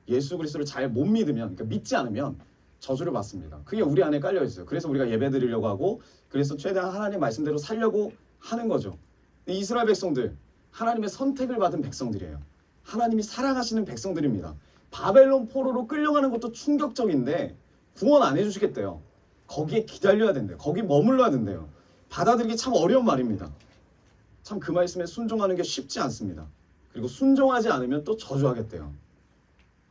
예수 그리스도를 잘 못 믿으면, 그러니까 믿지 않으면 저주를 받습니다. 그게 우리 안에 깔려 있어요. 그래서 우리가 예배 드리려고 하고, 그래서 최대한 하나님 말씀대로 살려고 하는 거죠. 이스라엘 백성들, 하나님의 선택을 받은 백성들이에요. 하나님이 사랑하시는 백성들입니다. 바벨론 포로로 끌려가는 것도 충격적인데 구원 안 해주시겠대요. 거기에 기다려야 된대요. 거기 머물러야 된대요. 받아들이기 참 어려운 말입니다. 참 그 말씀에 순종하는 게 쉽지 않습니다. 그리고 순종하지 않으면 또 저주하겠대요.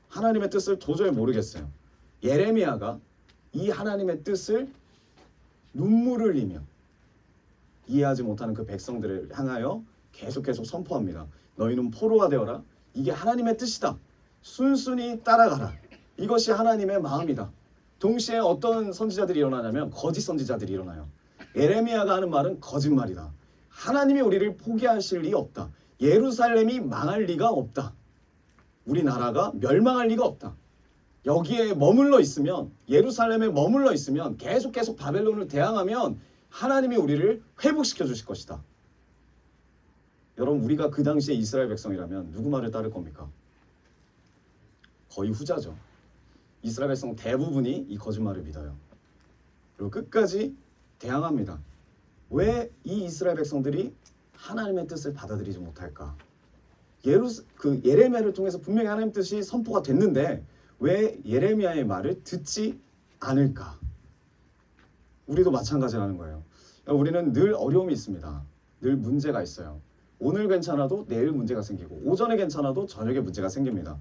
하나님의 뜻을 도저히 모르겠어요. 예레미야가 이 하나님의 뜻을 눈물을 흘리며 이해하지 못하는 그 백성들을 향하여 계속 선포합니다. 너희는 포로가 되어라. 이게 하나님의 뜻이다. 순순히 따라가라. 이것이 하나님의 마음이다. 동시에 어떤 선지자들이 일어나냐면 거짓 선지자들이 일어나요. 예레미야가 하는 말은 거짓말이다. 하나님이 우리를 포기하실 리 없다. 예루살렘이 망할 리가 없다. 우리나라가 멸망할 리가 없다. 여기에 머물러 있으면, 예루살렘에 머물러 있으면, 계속 바벨론을 대항하면 하나님이 우리를 회복시켜 주실 것이다. 여러분, 우리가 그 당시에 이스라엘 백성이라면 누구 말을 따를 겁니까? 거의 후자죠. 이스라엘 백성 대부분이 이 거짓말을 믿어요. 그리고 끝까지 대항합니다. 왜 이 이스라엘 백성들이 하나님의 뜻을 받아들이지 못할까? 예레미야를 통해서 분명히 하나님의 뜻이 선포가 됐는데 왜 예레미야의 말을 듣지 않을까? 우리도 마찬가지라는 거예요. 우리는 늘 어려움이 있습니다. 늘 문제가 있어요. 오늘 괜찮아도 내일 문제가 생기고, 오전에 괜찮아도 저녁에 문제가 생깁니다.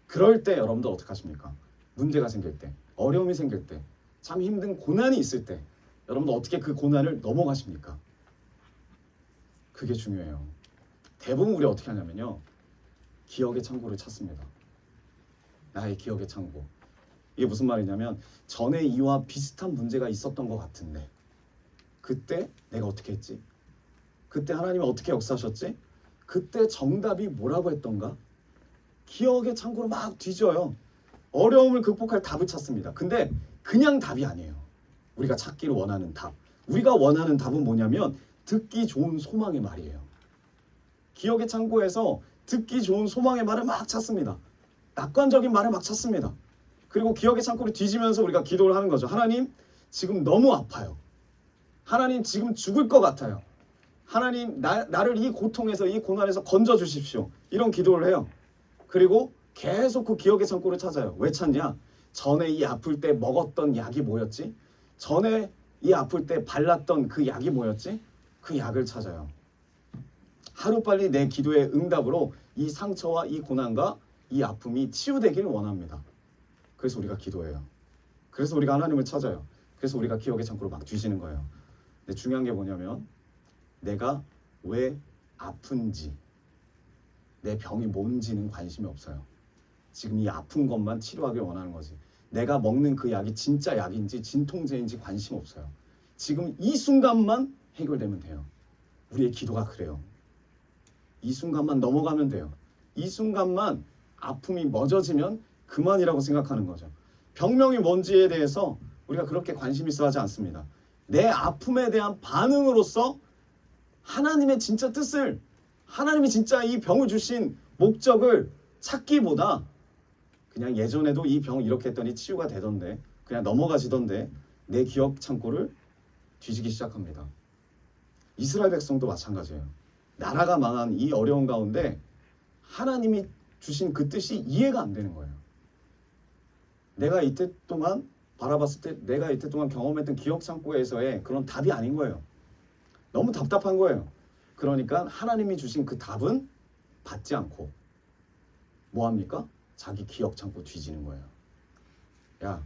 그럴 때 여러분들 어떻게 하십니까? 문제가 생길 때, 어려움이 생길 때, 참 힘든 고난이 있을 때 여러분들 어떻게 그 고난을 넘어가십니까? 그게 중요해요. 대부분 우리 어떻게 하냐면요, 기억의 창고를 찾습니다. 나의 기억의 창고. 이게 무슨 말이냐면, 전에 이와 비슷한 문제가 있었던 것 같은데 그때 내가 어떻게 했지? 그때 하나님이 어떻게 역사하셨지? 그때 정답이 뭐라고 했던가? 기억의 창고를 막 뒤져요. 어려움을 극복할 답을 찾습니다. 근데 그냥 답이 아니에요. 우리가 찾기를 원하는 답. 우리가 원하는 답은 뭐냐면 듣기 좋은 소망의 말이에요. 기억의 창고에서 듣기 좋은 소망의 말을 막 찾습니다. 낙관적인 말을 막 찾습니다. 그리고 기억의 창고를 뒤지면서 우리가 기도를 하는 거죠. 하나님, 지금 너무 아파요. 하나님, 지금 죽을 것 같아요. 하나님, 나를 이 고통에서, 이 고난에서 건져 주십시오. 이런 기도를 해요. 그리고 계속 그 기억의 창고를 찾아요. 왜 찾냐? 전에 이 아플 때 먹었던 약이 뭐였지? 전에 이 아플 때 발랐던 그 약이 뭐였지? 그 약을 찾아요. 하루빨리 내 기도의 응답으로 이 상처와 이 고난과 이 아픔이 치유되기를 원합니다. 그래서 우리가 기도해요. 그래서 우리가 하나님을 찾아요. 그래서 우리가 기억의 창고를 막 뒤지는 거예요. 근데 중요한 게 뭐냐면, 내가 왜 아픈지, 내 병이 뭔지는 관심이 없어요. 지금 이 아픈 것만 치료하길 원하는 거지. 내가 먹는 그 약이 진짜 약인지 진통제인지 관심 없어요. 지금 이 순간만 해결되면 돼요. 우리의 기도가 그래요. 이 순간만 넘어가면 돼요. 이 순간만 아픔이 멎어지면 그만이라고 생각하는 거죠. 병명이 뭔지에 대해서 우리가 그렇게 관심 있어 하지 않습니다. 내 아픔에 대한 반응으로서 하나님의 진짜 뜻을, 하나님이 진짜 이 병을 주신 목적을 찾기보다 그냥 예전에도 이 병 이렇게 했더니 치유가 되던데, 그냥 넘어가지던데, 내 기억 창고를 뒤지기 시작합니다. 이스라엘 백성도 마찬가지예요. 나라가 망한 이 어려운 가운데 하나님이 주신 그 뜻이 이해가 안 되는 거예요. 내가 이때 동안 바라봤을 때, 내가 이때 동안 경험했던 기억 창고에서의 그런 답이 아닌 거예요. 너무 답답한 거예요. 그러니까 하나님이 주신 그 답은 받지 않고 뭐 합니까? 자기 기억 참고 뒤지는 거예요. 야,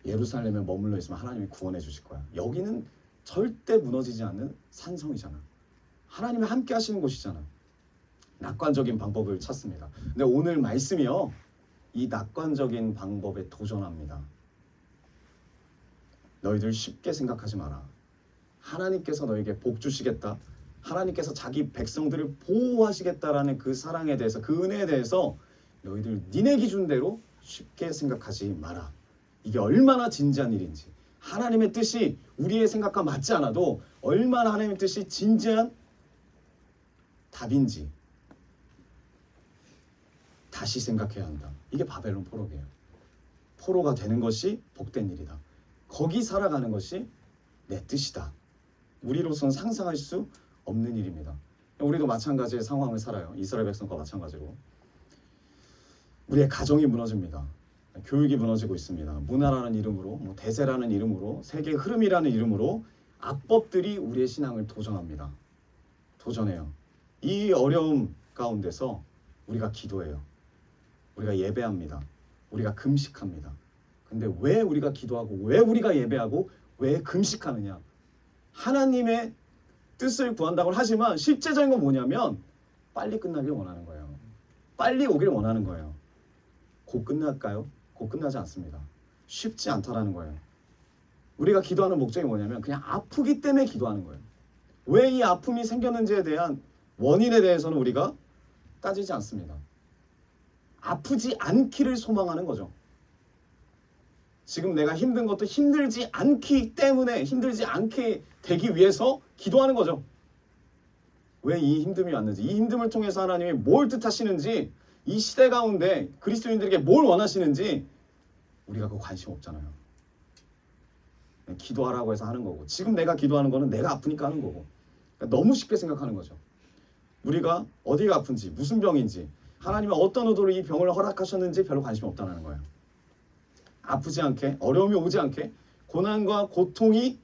예루살렘에 머물러 있으면 하나님이 구원해 주실 거야. 여기는 절대 무너지지 않는 산성이잖아. 하나님이 함께 하시는 곳이잖아. 낙관적인 방법을 찾습니다. 근데 오늘 말씀이요, 이 낙관적인 방법에 도전합니다. 너희들 쉽게 생각하지 마라. 하나님께서 너에게 복 주시겠다, 하나님께서 자기 백성들을 보호하시겠다라는 그 사랑에 대해서, 그 은혜에 대해서 너희들 니네 기준대로 쉽게 생각하지 마라. 이게 얼마나 진지한 일인지, 하나님의 뜻이 우리의 생각과 맞지 않아도 얼마나 하나님의 뜻이 진지한 답인지 다시 생각해야 한다. 이게 바벨론 포로기예요. 포로가 되는 것이 복된 일이다. 거기 살아가는 것이 내 뜻이다. 우리로서는 상상할 수 없는 일입니다. 우리도 마찬가지의 상황을 살아요. 이스라엘 백성과 마찬가지로 우리의 가정이 무너집니다. 교육이 무너지고 있습니다. 문화라는 이름으로, 대세라는 이름으로, 세계 흐름이라는 이름으로 악법들이 우리의 신앙을 도전합니다. 도전해요. 이 어려움 가운데서 우리가 기도해요. 우리가 예배합니다. 우리가 금식합니다. 근데 왜 우리가 기도하고, 왜 우리가 예배하고, 왜 금식하느냐? 하나님의 뜻을 구한다고 하지만 실제적인 건 뭐냐면 빨리 끝나길 원하는 거예요. 빨리 오길 원하는 거예요. 곧 끝날까요? 곧 끝나지 않습니다. 쉽지 않다라는 거예요. 우리가 기도하는 목적이 뭐냐면 그냥 아프기 때문에 기도하는 거예요. 왜 이 아픔이 생겼는지에 대한 원인에 대해서는 우리가 따지지 않습니다. 아프지 않기를 소망하는 거죠. 지금 내가 힘든 것도 힘들지 않기 때문에, 힘들지 않게 되기 위해서 기도하는 거죠. 왜 이 힘듦이 왔는지, 이 힘듦을 통해서 하나님이 뭘 뜻하시는지, 이 시대 가운데 그리스도인들에게 뭘 원하시는지 우리가 그 관심 없잖아요. 기도하라고 해서 하는 거고, 지금 내가 기도하는 거는 내가 아프니까 하는 거고, 그러니까 너무 쉽게 생각하는 거죠. 우리가 어디가 아픈지, 무슨 병인지, 하나님이 어떤 의도로 이 병을 허락하셨는지 별로 관심이 없다는 거예요. 아프지 않게, 어려움이 오지 않게, 고난과 고통이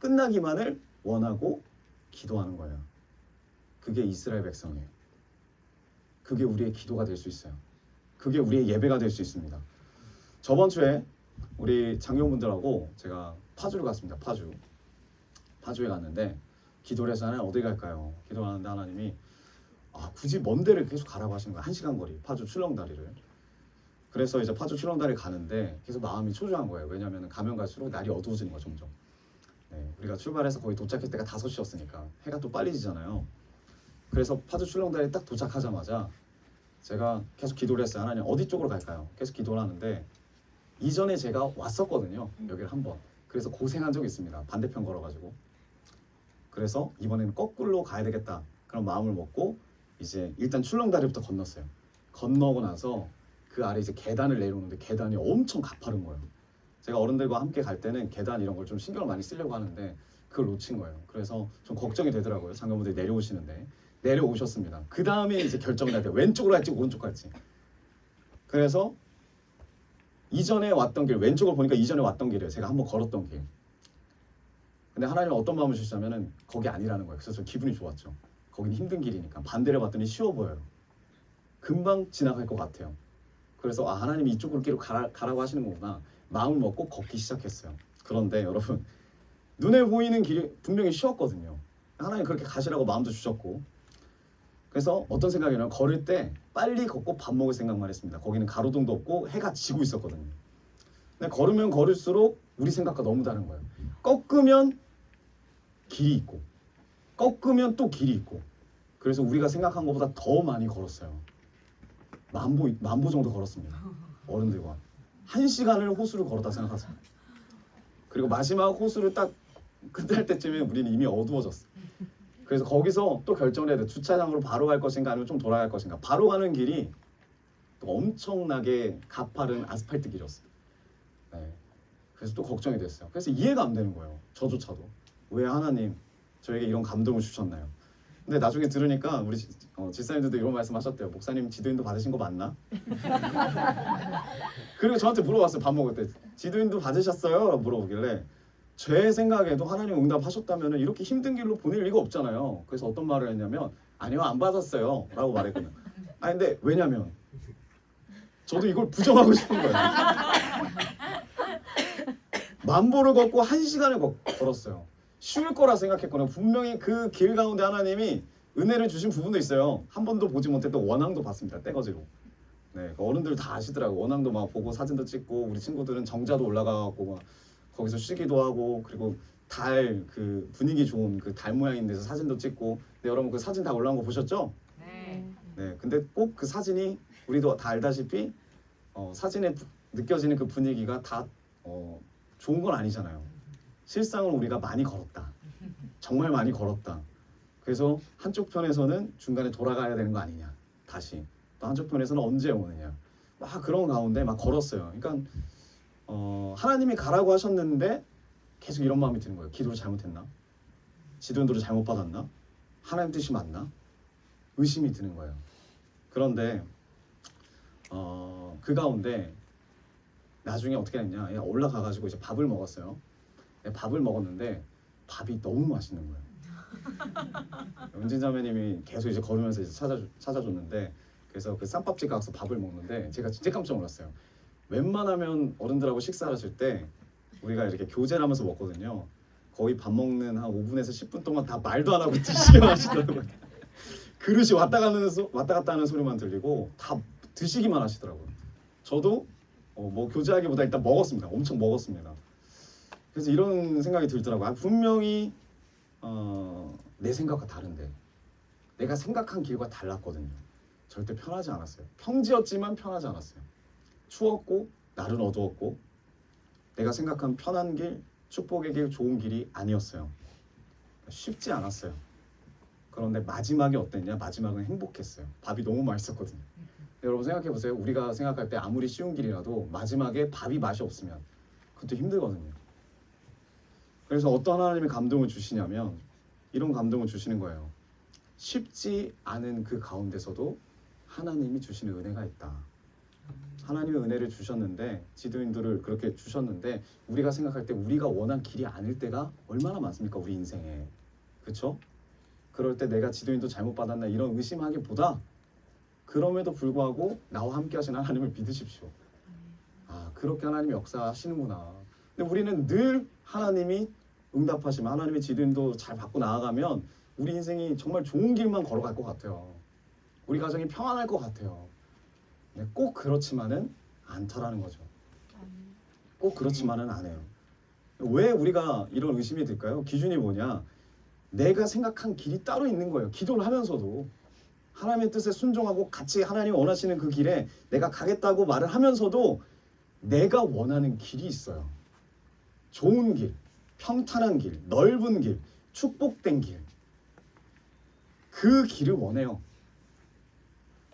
끝나기만을 원하고 기도하는 거예요. 그게 이스라엘 백성이에요. 그게 우리의 기도가 될 수 있어요. 그게 우리의 예배가 될 수 있습니다. 저번 주에 우리 장교분들하고 제가 파주를 갔습니다. 파주에 갔는데 기도를 해서 하나님 어디 갈까요? 기도하는데 하나님이 굳이 먼 데를 계속 가라고 하시는 거예요. 1시간 거리, 파주 출렁다리를. 그래서 이제 파주 출렁다리 가는데 계속 마음이 초조한 거예요. 왜냐하면 가면 갈수록 날이 어두워지는 거예요, 점점. 우리가 출발해서 거의 도착할 때가 5시였으니까 해가 또 빨리 지잖아요. 그래서 파주 출렁다리 딱 도착하자마자 제가 계속 기도를 했어요. 하나님 어디 쪽으로 갈까요? 계속 기도를 하는데 이전에 제가 왔었거든요. 여기를 한번. 그래서 고생한 적이 있습니다. 반대편 걸어가지고. 그래서 이번에는 거꾸로 가야 되겠다. 그런 마음을 먹고 이제 일단 출렁다리부터 건넜어요. 건너고 나서 그 아래 이제 계단을 내려오는데 계단이 엄청 가파른 거예요. 제가 어른들과 함께 갈 때는 계단 이런 걸 좀 신경을 많이 쓰려고 하는데 그걸 놓친 거예요. 그래서 좀 걱정이 되더라고요. 장교분들이 내려오시는데 내려오셨습니다. 그 다음에 이제 결정을 해야 돼요. 왼쪽으로 갈지 오른쪽 갈지. 그래서 이전에 왔던 길, 왼쪽을 보니까 이전에 왔던 길이에요. 제가 한번 걸었던 길. 근데 하나님은 어떤 마음을 주시냐면은 거기 아니라는 거예요. 그래서 저 기분이 좋았죠. 거기는 힘든 길이니까. 반대로 봤더니 쉬워 보여요. 금방 지나갈 것 같아요. 그래서 하나님이 이쪽으로 길로 가라고 하시는 거구나. 마음을 먹고 걷기 시작했어요. 그런데 여러분, 눈에 보이는 길이 분명히 쉬웠거든요. 하나님 그렇게 가시라고 마음도 주셨고. 그래서 어떤 생각이냐면 걸을 때 빨리 걷고 밥 먹을 생각만 했습니다. 거기는 가로등도 없고 해가 지고 있었거든요. 근데 걸으면 걸을수록 우리 생각과 너무 다른 거예요. 꺾으면 길이 있고 꺾으면 또 길이 있고, 그래서 우리가 생각한 것보다 더 많이 걸었어요. 만보 정도 걸었습니다. 어른들과 1시간을 호수를 걸었다 생각하세요. 그리고 마지막 호수를 딱 끝날 때쯤에 우리는 이미 어두워졌어요. 그래서 거기서 또 결정을 해야 돼. 주차장으로 바로 갈 것인가 아니면 좀 돌아갈 것인가. 바로 가는 길이 또 엄청나게 가파른 아스팔트 길이었어요. 그래서 또 걱정이 됐어요. 그래서 이해가 안 되는 거예요. 저조차도. 왜 하나님 저에게 이런 감동을 주셨나요? 근데 나중에 들으니까 우리 집사님들도 이런 말씀하셨대요. 목사님 지도인도 받으신 거 맞나? 그리고 저한테 물어봤어요. 밥 먹을 때 지도인도 받으셨어요? 물어보길래 제 생각에도 하나님 응답하셨다면 이렇게 힘든 길로 보낼 리가 없잖아요. 그래서 어떤 말을 했냐면 아니요 안 받았어요 라고 말했거든요. 근데 왜냐면 저도 이걸 부정하고 싶은 거예요. 만보를 걷고 1시간을 걸었어요. 쉬울 거라 생각했거든요. 분명히 그 길 가운데 하나님이 은혜를 주신 부분도 있어요. 한 번도 보지 못했던 원앙도 봤습니다. 떼거지로. 네, 그 어른들 다 아시더라고요. 원앙도 막 보고 사진도 찍고, 우리 친구들은 정자도 올라가고 막 거기서 쉬기도 하고, 그리고 달 그 분위기 좋은 그 달 모양인 데서 사진도 찍고. 네, 여러분 그 사진 다 올라온 거 보셨죠? 네, 근데 꼭 그 사진이 우리도 다 알다시피 사진에 느껴지는 그 분위기가 다 좋은 건 아니잖아요. 실상은 우리가 많이 걸었다. 정말 많이 걸었다. 그래서 한쪽 편에서는 중간에 돌아가야 되는 거 아니냐. 다시. 또 한쪽 편에서는 언제 오느냐. 막 그런 가운데 막 걸었어요. 그러니까 하나님이 가라고 하셨는데 계속 이런 마음이 드는 거예요. 기도를 잘못했나? 지도인도를 잘못 받았나? 하나님 뜻이 맞나? 의심이 드는 거예요. 그런데 그 가운데 나중에 어떻게 했냐? 올라가가지고 이제 밥을 먹었어요. 밥을 먹었는데 밥이 너무 맛있는 거예요. 은진 자매님이 계속 이제 걸으면서 이제 찾아줬는데, 그래서 그 쌈밥집 가서 밥을 먹는데 제가 진짜 깜짝 놀랐어요. 웬만하면 어른들하고 식사를 하실 때 우리가 이렇게 교제를 하면서 먹거든요. 거의 밥 먹는 한 5분에서 10분 동안 다 말도 안 하고 드시기만 하시더라고요. 그릇이 왔다 갔다 하는 소리만 들리고 다 드시기만 하시더라고요. 저도 뭐 교제하기보다 일단 먹었습니다. 엄청 먹었습니다. 그래서 이런 생각이 들더라고요. 분명히 내 생각과 다른데, 내가 생각한 길과 달랐거든요. 절대 편하지 않았어요. 평지였지만 편하지 않았어요. 추웠고 날은 어두웠고, 내가 생각한 편한 길, 축복의 길, 좋은 길이 아니었어요. 쉽지 않았어요. 그런데 마지막이 어땠냐? 마지막은 행복했어요. 밥이 너무 맛있었거든요. 여러분 생각해 보세요. 우리가 생각할 때 아무리 쉬운 길이라도 마지막에 밥이 맛이 없으면 그것도 힘들거든요. 그래서 어떤 하나님의 감동을 주시냐면 이런 감동을 주시는 거예요. 쉽지 않은 그 가운데서도 하나님이 주시는 은혜가 있다. 하나님의 은혜를 주셨는데, 지도인들을 그렇게 주셨는데, 우리가 생각할 때 우리가 원한 길이 아닐 때가 얼마나 많습니까? 우리 인생에. 그렇죠? 그럴 때 내가 지도인도 잘못 받았나 이런 의심하기보다, 그럼에도 불구하고 나와 함께 하시는 하나님을 믿으십시오. 아, 그렇게 하나님이 역사하시는구나. 근데 우리는 늘 하나님이 응답하시면, 하나님의 지도인도 잘 받고 나아가면 우리 인생이 정말 좋은 길만 걸어갈 것 같아요. 우리 가정이 평안할 것 같아요. 근데 꼭 그렇지만은 않더라는 거죠. 꼭 그렇지만은 않아요. 왜 우리가 이런 의심이 들까요? 기준이 뭐냐? 내가 생각한 길이 따로 있는 거예요. 기도를 하면서도 하나님의 뜻에 순종하고 같이 하나님 원하시는 그 길에 내가 가겠다고 말을 하면서도 내가 원하는 길이 있어요. 좋은 길, 평탄한 길, 넓은 길, 축복된 길. 그 길을 원해요.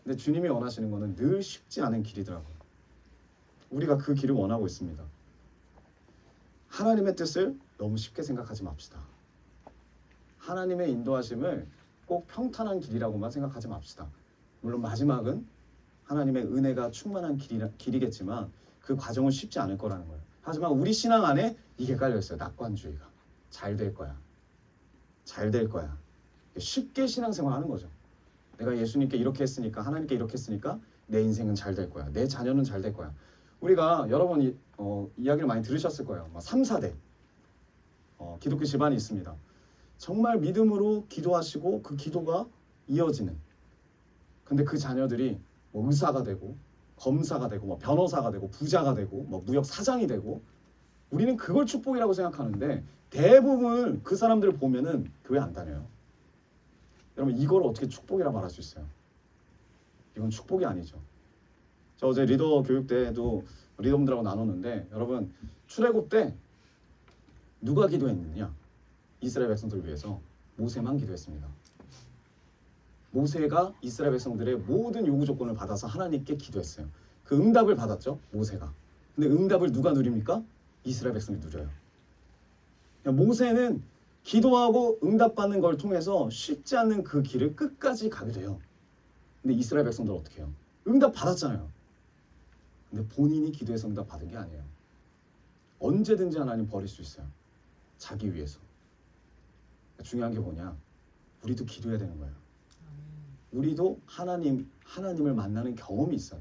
근데 주님이 원하시는 거는 늘 쉽지 않은 길이더라고요. 우리가 그 길을 원하고 있습니다. 하나님의 뜻을 너무 쉽게 생각하지 맙시다. 하나님의 인도하심을 꼭 평탄한 길이라고만 생각하지 맙시다. 물론 마지막은 하나님의 은혜가 충만한 길이겠지만 그 과정은 쉽지 않을 거라는 거예요. 하지만 우리 신앙 안에 이게 깔려있어요. 낙관주의가. 잘 될 거야. 잘 될 거야. 쉽게 신앙생활 하는 거죠. 내가 예수님께 이렇게 했으니까, 하나님께 이렇게 했으니까 내 인생은 잘 될 거야. 내 자녀는 잘 될 거야. 우리가 여러분 이야기를 많이 들으셨을 거예요. 3, 4대 기독교 집안이 있습니다. 정말 믿음으로 기도하시고 그 기도가 이어지는, 근데 그 자녀들이 뭐 의사가 되고 검사가 되고 뭐 변호사가 되고 부자가 되고 뭐 무역 사장이 되고, 우리는 그걸 축복이라고 생각하는데 대부분 그 사람들을 보면은 교회 안 다녀요. 여러분 이걸 어떻게 축복이라 말할 수 있어요? 이건 축복이 아니죠. 저 어제 리더 교육 때도 리더분들하고 나눴는데, 여러분 출애굽 때 누가 기도했느냐? 이스라엘 백성들을 위해서 모세만 기도했습니다. 모세가 이스라엘 백성들의 모든 요구 조건을 받아서 하나님께 기도했어요. 그 응답을 받았죠, 모세가. 근데 응답을 누가 누립니까? 이스라엘 백성이 누려요. 모세는 기도하고 응답받는 걸 통해서 쉽지 않은 그 길을 끝까지 가게 돼요. 근데 이스라엘 백성들은 어떻게 해요? 응답 받았잖아요. 근데 본인이 기도해서 응답 받은 게 아니에요. 언제든지 하나님 버릴 수 있어요. 자기 위해서. 중요한 게 뭐냐? 우리도 기도해야 되는 거예요. 우리도 하나님을 만나는 경험이 있어요.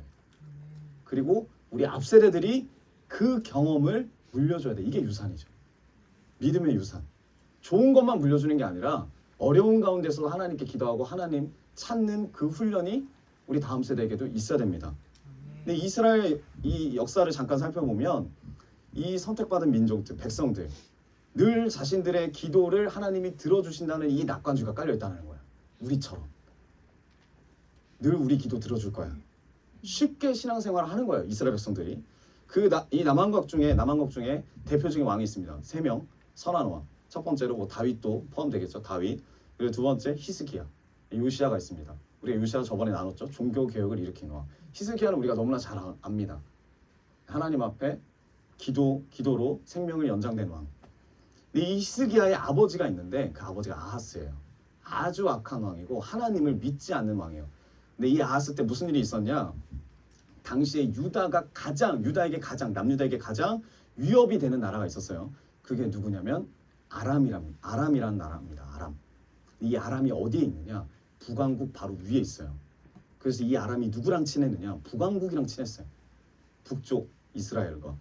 그리고 우리 앞세대들이 그 경험을 물려줘야 돼. 이게 유산이죠. 믿음의 유산. 좋은 것만 물려주는 게 아니라 어려운 가운데서도 하나님께 기도하고 하나님 찾는 그 훈련이 우리 다음 세대에게도 있어야 됩니다. 근데 이스라엘 이 역사를 잠깐 살펴보면 이 선택받은 민족들, 백성들 늘 자신들의 기도를 하나님이 들어주신다는 이 낙관주의가 깔려있다는 거야. 우리처럼. 늘 우리 기도 들어줄 거야. 쉽게 신앙생활을 하는 거예요. 이스라엘 백성들이. 이 남왕국 중에 대표적인 왕이 있습니다. 3명 선한 왕. 첫 번째로 뭐 다윗도 포함되겠죠. 다윗. 그리고 두 번째 히스기야. 요시야가 있습니다. 우리가 요시야 저번에 나눴죠. 종교 개혁을 일으킨 왕. 히스기야는 우리가 너무나 잘 압니다. 하나님 앞에 기도로 생명을 연장된 왕. 근데 이 히스기야의 아버지가 있는데 그 아버지가 아하스예요. 아주 악한 왕이고 하나님을 믿지 않는 왕이에요. 근데 이 아하스 때 무슨 일이 있었냐? 당시에 유다에게 가장 남유다에게 가장 위협이 되는 나라가 있었어요. 그게 누구냐면 아람이라는 나라입니다. 아람. 이 아람이 어디에 있느냐? 북왕국 바로 위에 있어요. 그래서 이 아람이 누구랑 친했느냐? 북왕국이랑 친했어요. 북쪽 이스라엘과.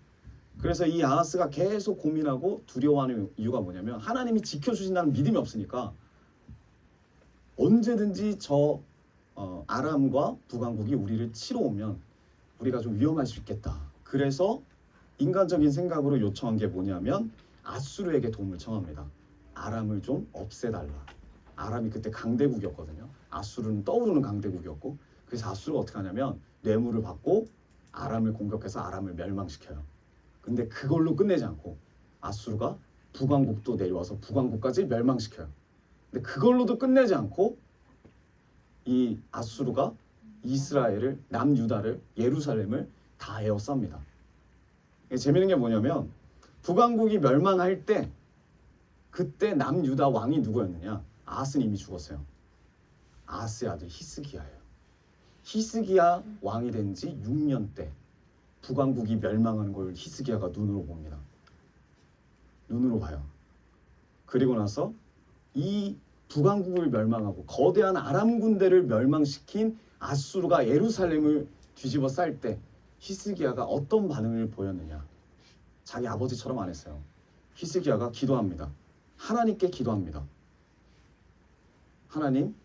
그래서 이 아하스가 계속 고민하고 두려워하는 이유가 뭐냐면 하나님이 지켜주신다는 믿음이 없으니까 언제든지 저 아람과 북왕국이 우리를 치러 오면 우리가 좀 위험할 수 있겠다. 그래서 인간적인 생각으로 요청한 게 뭐냐면 아수르에게 도움을 청합니다. 아람을 좀 없애달라. 아람이 그때 강대국이었거든요. 아수르는 떠오르는 강대국이었고 그래서 아수르가 어떻게 하냐면 뇌물을 받고 아람을 공격해서 아람을 멸망시켜요. 근데 그걸로 끝내지 않고 아수르가 북왕국도 내려와서 북왕국까지 멸망시켜요. 근데 그걸로도 끝내지 않고 이 아수르가 이스라엘을 남유다를 예루살렘을 다 에워쌉니다. 재밌는 게 뭐냐면 북왕국이 멸망할 때 그때 남유다 왕이 누구였느냐? 아하스는 이미 죽었어요. 아하스의 아들 히스기야예요. 히스기야 왕이 된 지 6년 때 북왕국이 멸망하는 걸 히스기야가 눈으로 봅니다. 눈으로 봐요. 그리고 나서 이 북왕국을 멸망하고 거대한 아람 군대를 멸망시킨 아수르가 예루살렘을 뒤집어 쌀 때 히스기야가 어떤 반응을 보였느냐? 자기 아버지처럼 안 했어요. 히스기야가 기도합니다. 하나님께 기도합니다. 하나님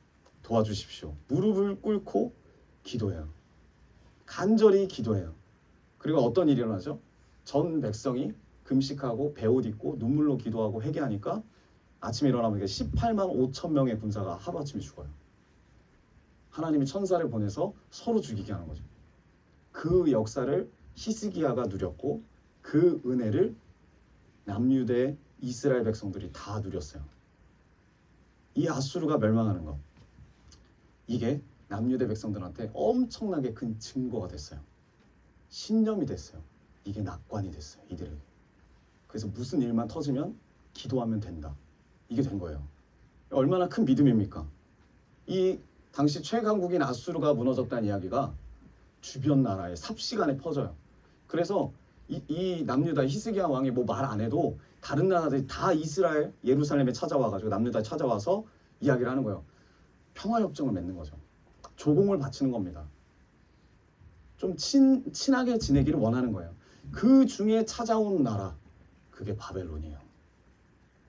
도와주십시오. 무릎을 꿇고 기도해요. 간절히 기도해요. 그리고 어떤 일이 일어나죠? 전 백성이 금식하고 베옷 입고 눈물로 기도하고 회개하니까 아침에 일어나면 18만 5천 명의 군사가 하루아침에 죽어요. 하나님이 천사를 보내서 서로 죽이게 하는 거죠. 그 역사를 히스기야가 누렸고 그 은혜를 남유대 이스라엘 백성들이 다 누렸어요. 이 아수르가 멸망하는 것, 이게 남유대 백성들한테 엄청나게 큰 증거가 됐어요. 신념이 됐어요. 이게 낙관이 됐어요. 이들에게. 그래서 무슨 일만 터지면 기도하면 된다. 이게 된 거예요. 얼마나 큰 믿음입니까? 이 당시 최강국인 아수르가 무너졌다는 이야기가 주변 나라에 삽시간에 퍼져요. 그래서 이 남유다 히스기야 왕이 뭐 말 안 해도 다른 나라들이 다 이스라엘 예루살렘에 찾아와가지고 남유다에 찾아와서 이야기를 하는 거예요. 평화협정을 맺는 거죠. 조공을 바치는 겁니다. 좀 친하게 지내기를 원하는 거예요. 그 중에 찾아온 나라, 그게 바벨론이에요.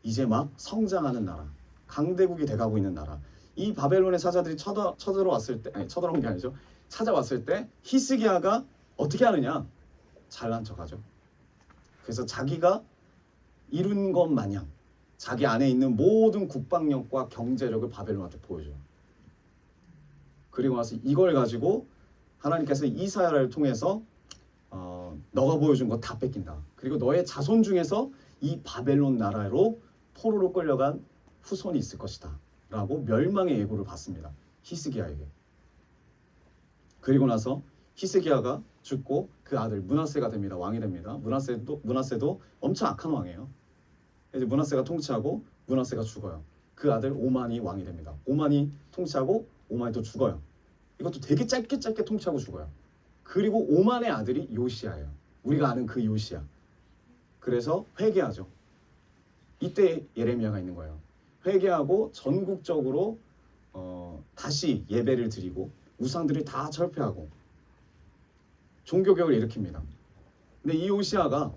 이제 막 성장하는 나라, 강대국이 돼가고 있는 나라. 이 바벨론의 사자들이 쳐들어왔을 때, 아니 쳐들어온 게 아니죠. 찾아왔을 때 히스기야가 어떻게 하느냐? 잘난 척하죠. 그래서 자기가 이룬 것 마냥 자기 안에 있는 모든 국방력과 경제력을 바벨론한테 보여줘요. 그리고 나서 이걸 가지고 하나님께서 이사야를 통해서 너가 보여준 거 다 뺏긴다. 그리고 너의 자손 중에서 이 바벨론 나라로 포로로 끌려간 후손이 있을 것이다. 라고 멸망의 예고를 받습니다. 히스기야에게. 그리고 나서 히스기야가 죽고 그 아들 므낫세가 됩니다. 왕이 됩니다. 므낫세도 엄청 악한 왕이에요. 이제 므낫세가 통치하고 므낫세가 죽어요. 그 아들 오만이 왕이 됩니다. 오만이 통치하고 오만이 또 죽어요. 이것도 되게 짧게 통치하고 죽어요. 그리고 오만의 아들이 요시야예요. 우리가 아는 그 요시야. 그래서 회개하죠. 이때 예레미야가 있는 거예요. 회개하고 전국적으로 다시 예배를 드리고 우상들을 다 철폐하고 종교개혁을 일으킵니다. 근데 이 요시아가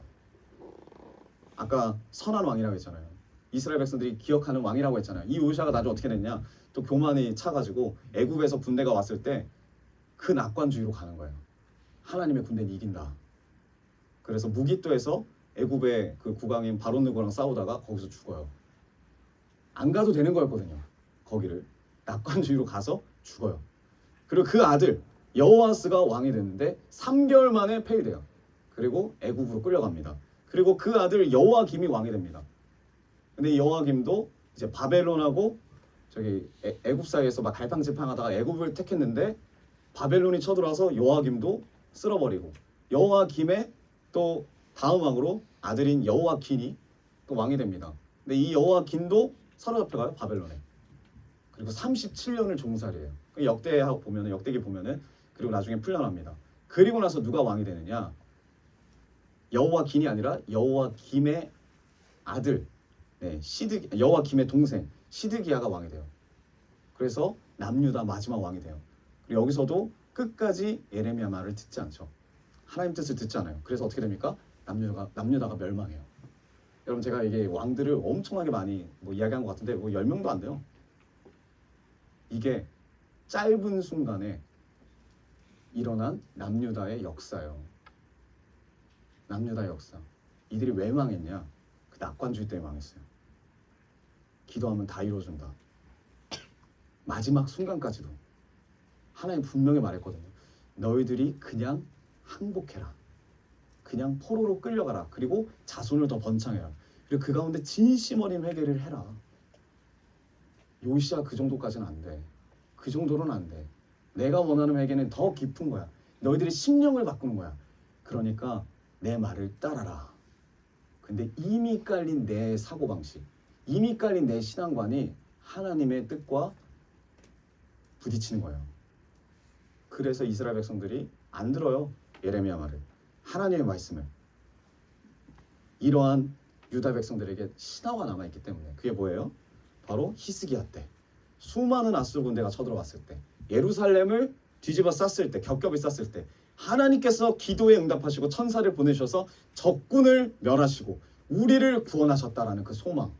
아까 선한 왕이라고 했잖아요. 이스라엘 백성들이 기억하는 왕이라고 했잖아요. 이 요시아가 나중에 어떻게 됐냐? 또 교만이 차가지고 애굽에서 군대가 왔을 때 그 낙관주의로 가는 거예요. 하나님의 군대는 이긴다. 그래서 무기또에서 애굽의 그 국왕인 바롯느고랑 싸우다가 거기서 죽어요. 안 가도 되는 거였거든요. 거기를 낙관주의로 가서 죽어요. 그리고 그 아들 여호아스가 왕이 됐는데 3개월 만에 폐위돼요. 그리고 애굽으로 끌려갑니다. 그리고 그 아들 여호아김이 왕이 됩니다. 근데 이 여호아김도 이제 바벨론하고 저기 애굽 사이에서 막 갈팡질팡하다가 애굽을 택했는데 바벨론이 쳐들어와서 여호아김도 쓸어버리고 여호아김의 또 다음 왕으로 아들인 여호아킨이 또 왕이 됩니다. 근데 이 여호아킨도 사로잡혀가요 바벨론에. 그리고 37년을 종살이해요. 역대기 보면은 그리고 나중에 풀려납니다. 그리고 나서 누가 왕이 되느냐? 여호아킨이 아니라 여호아김의 아들, 여호아김의 동생 시드기야가 왕이 돼요. 그래서 남유다 마지막 왕이 돼요. 그리고 여기서도 끝까지 예레미야 말을 듣지 않죠. 하나님 뜻을 듣지 않아요. 그래서 어떻게 됩니까? 남유다가 멸망해요. 여러분 제가 이게 왕들을 엄청나게 많이 이야기한 것 같은데 10명도 안 돼요. 이게 짧은 순간에 일어난 남유다의 역사예요. 남유다의 역사. 이들이 왜 망했냐? 그 낙관주의 때문에 망했어요. 기도하면 다 이루어준다. 마지막 순간까지도 하나님 분명히 말했거든요. 너희들이 그냥 항복해라. 그냥 포로로 끌려가라. 그리고 자손을 더 번창해라. 그리고 그 가운데 진심 어린 회개를 해라. 요시야 그 정도까지는 안 돼. 그 정도는 안 돼. 내가 원하는 회개는 더 깊은 거야. 너희들의 심령을 바꾸는 거야. 그러니까 내 말을 따라라. 근데 이미 깔린 내 사고방식, 이미 깔린 내 신앙관이 하나님의 뜻과 부딪히는 거예요. 그래서 이스라엘 백성들이 안 들어요. 예레미야 말을. 하나님의 말씀을. 이러한 유다 백성들에게 신화가 남아있기 때문에 그게 뭐예요? 바로 히스기야 때 수많은 아수르 군대가 쳐들어왔을 때 예루살렘을 뒤집어 쌌을 때 겹겹이 쌌을 때 하나님께서 기도에 응답하시고 천사를 보내셔서 적군을 멸하시고 우리를 구원하셨다라는 그 소망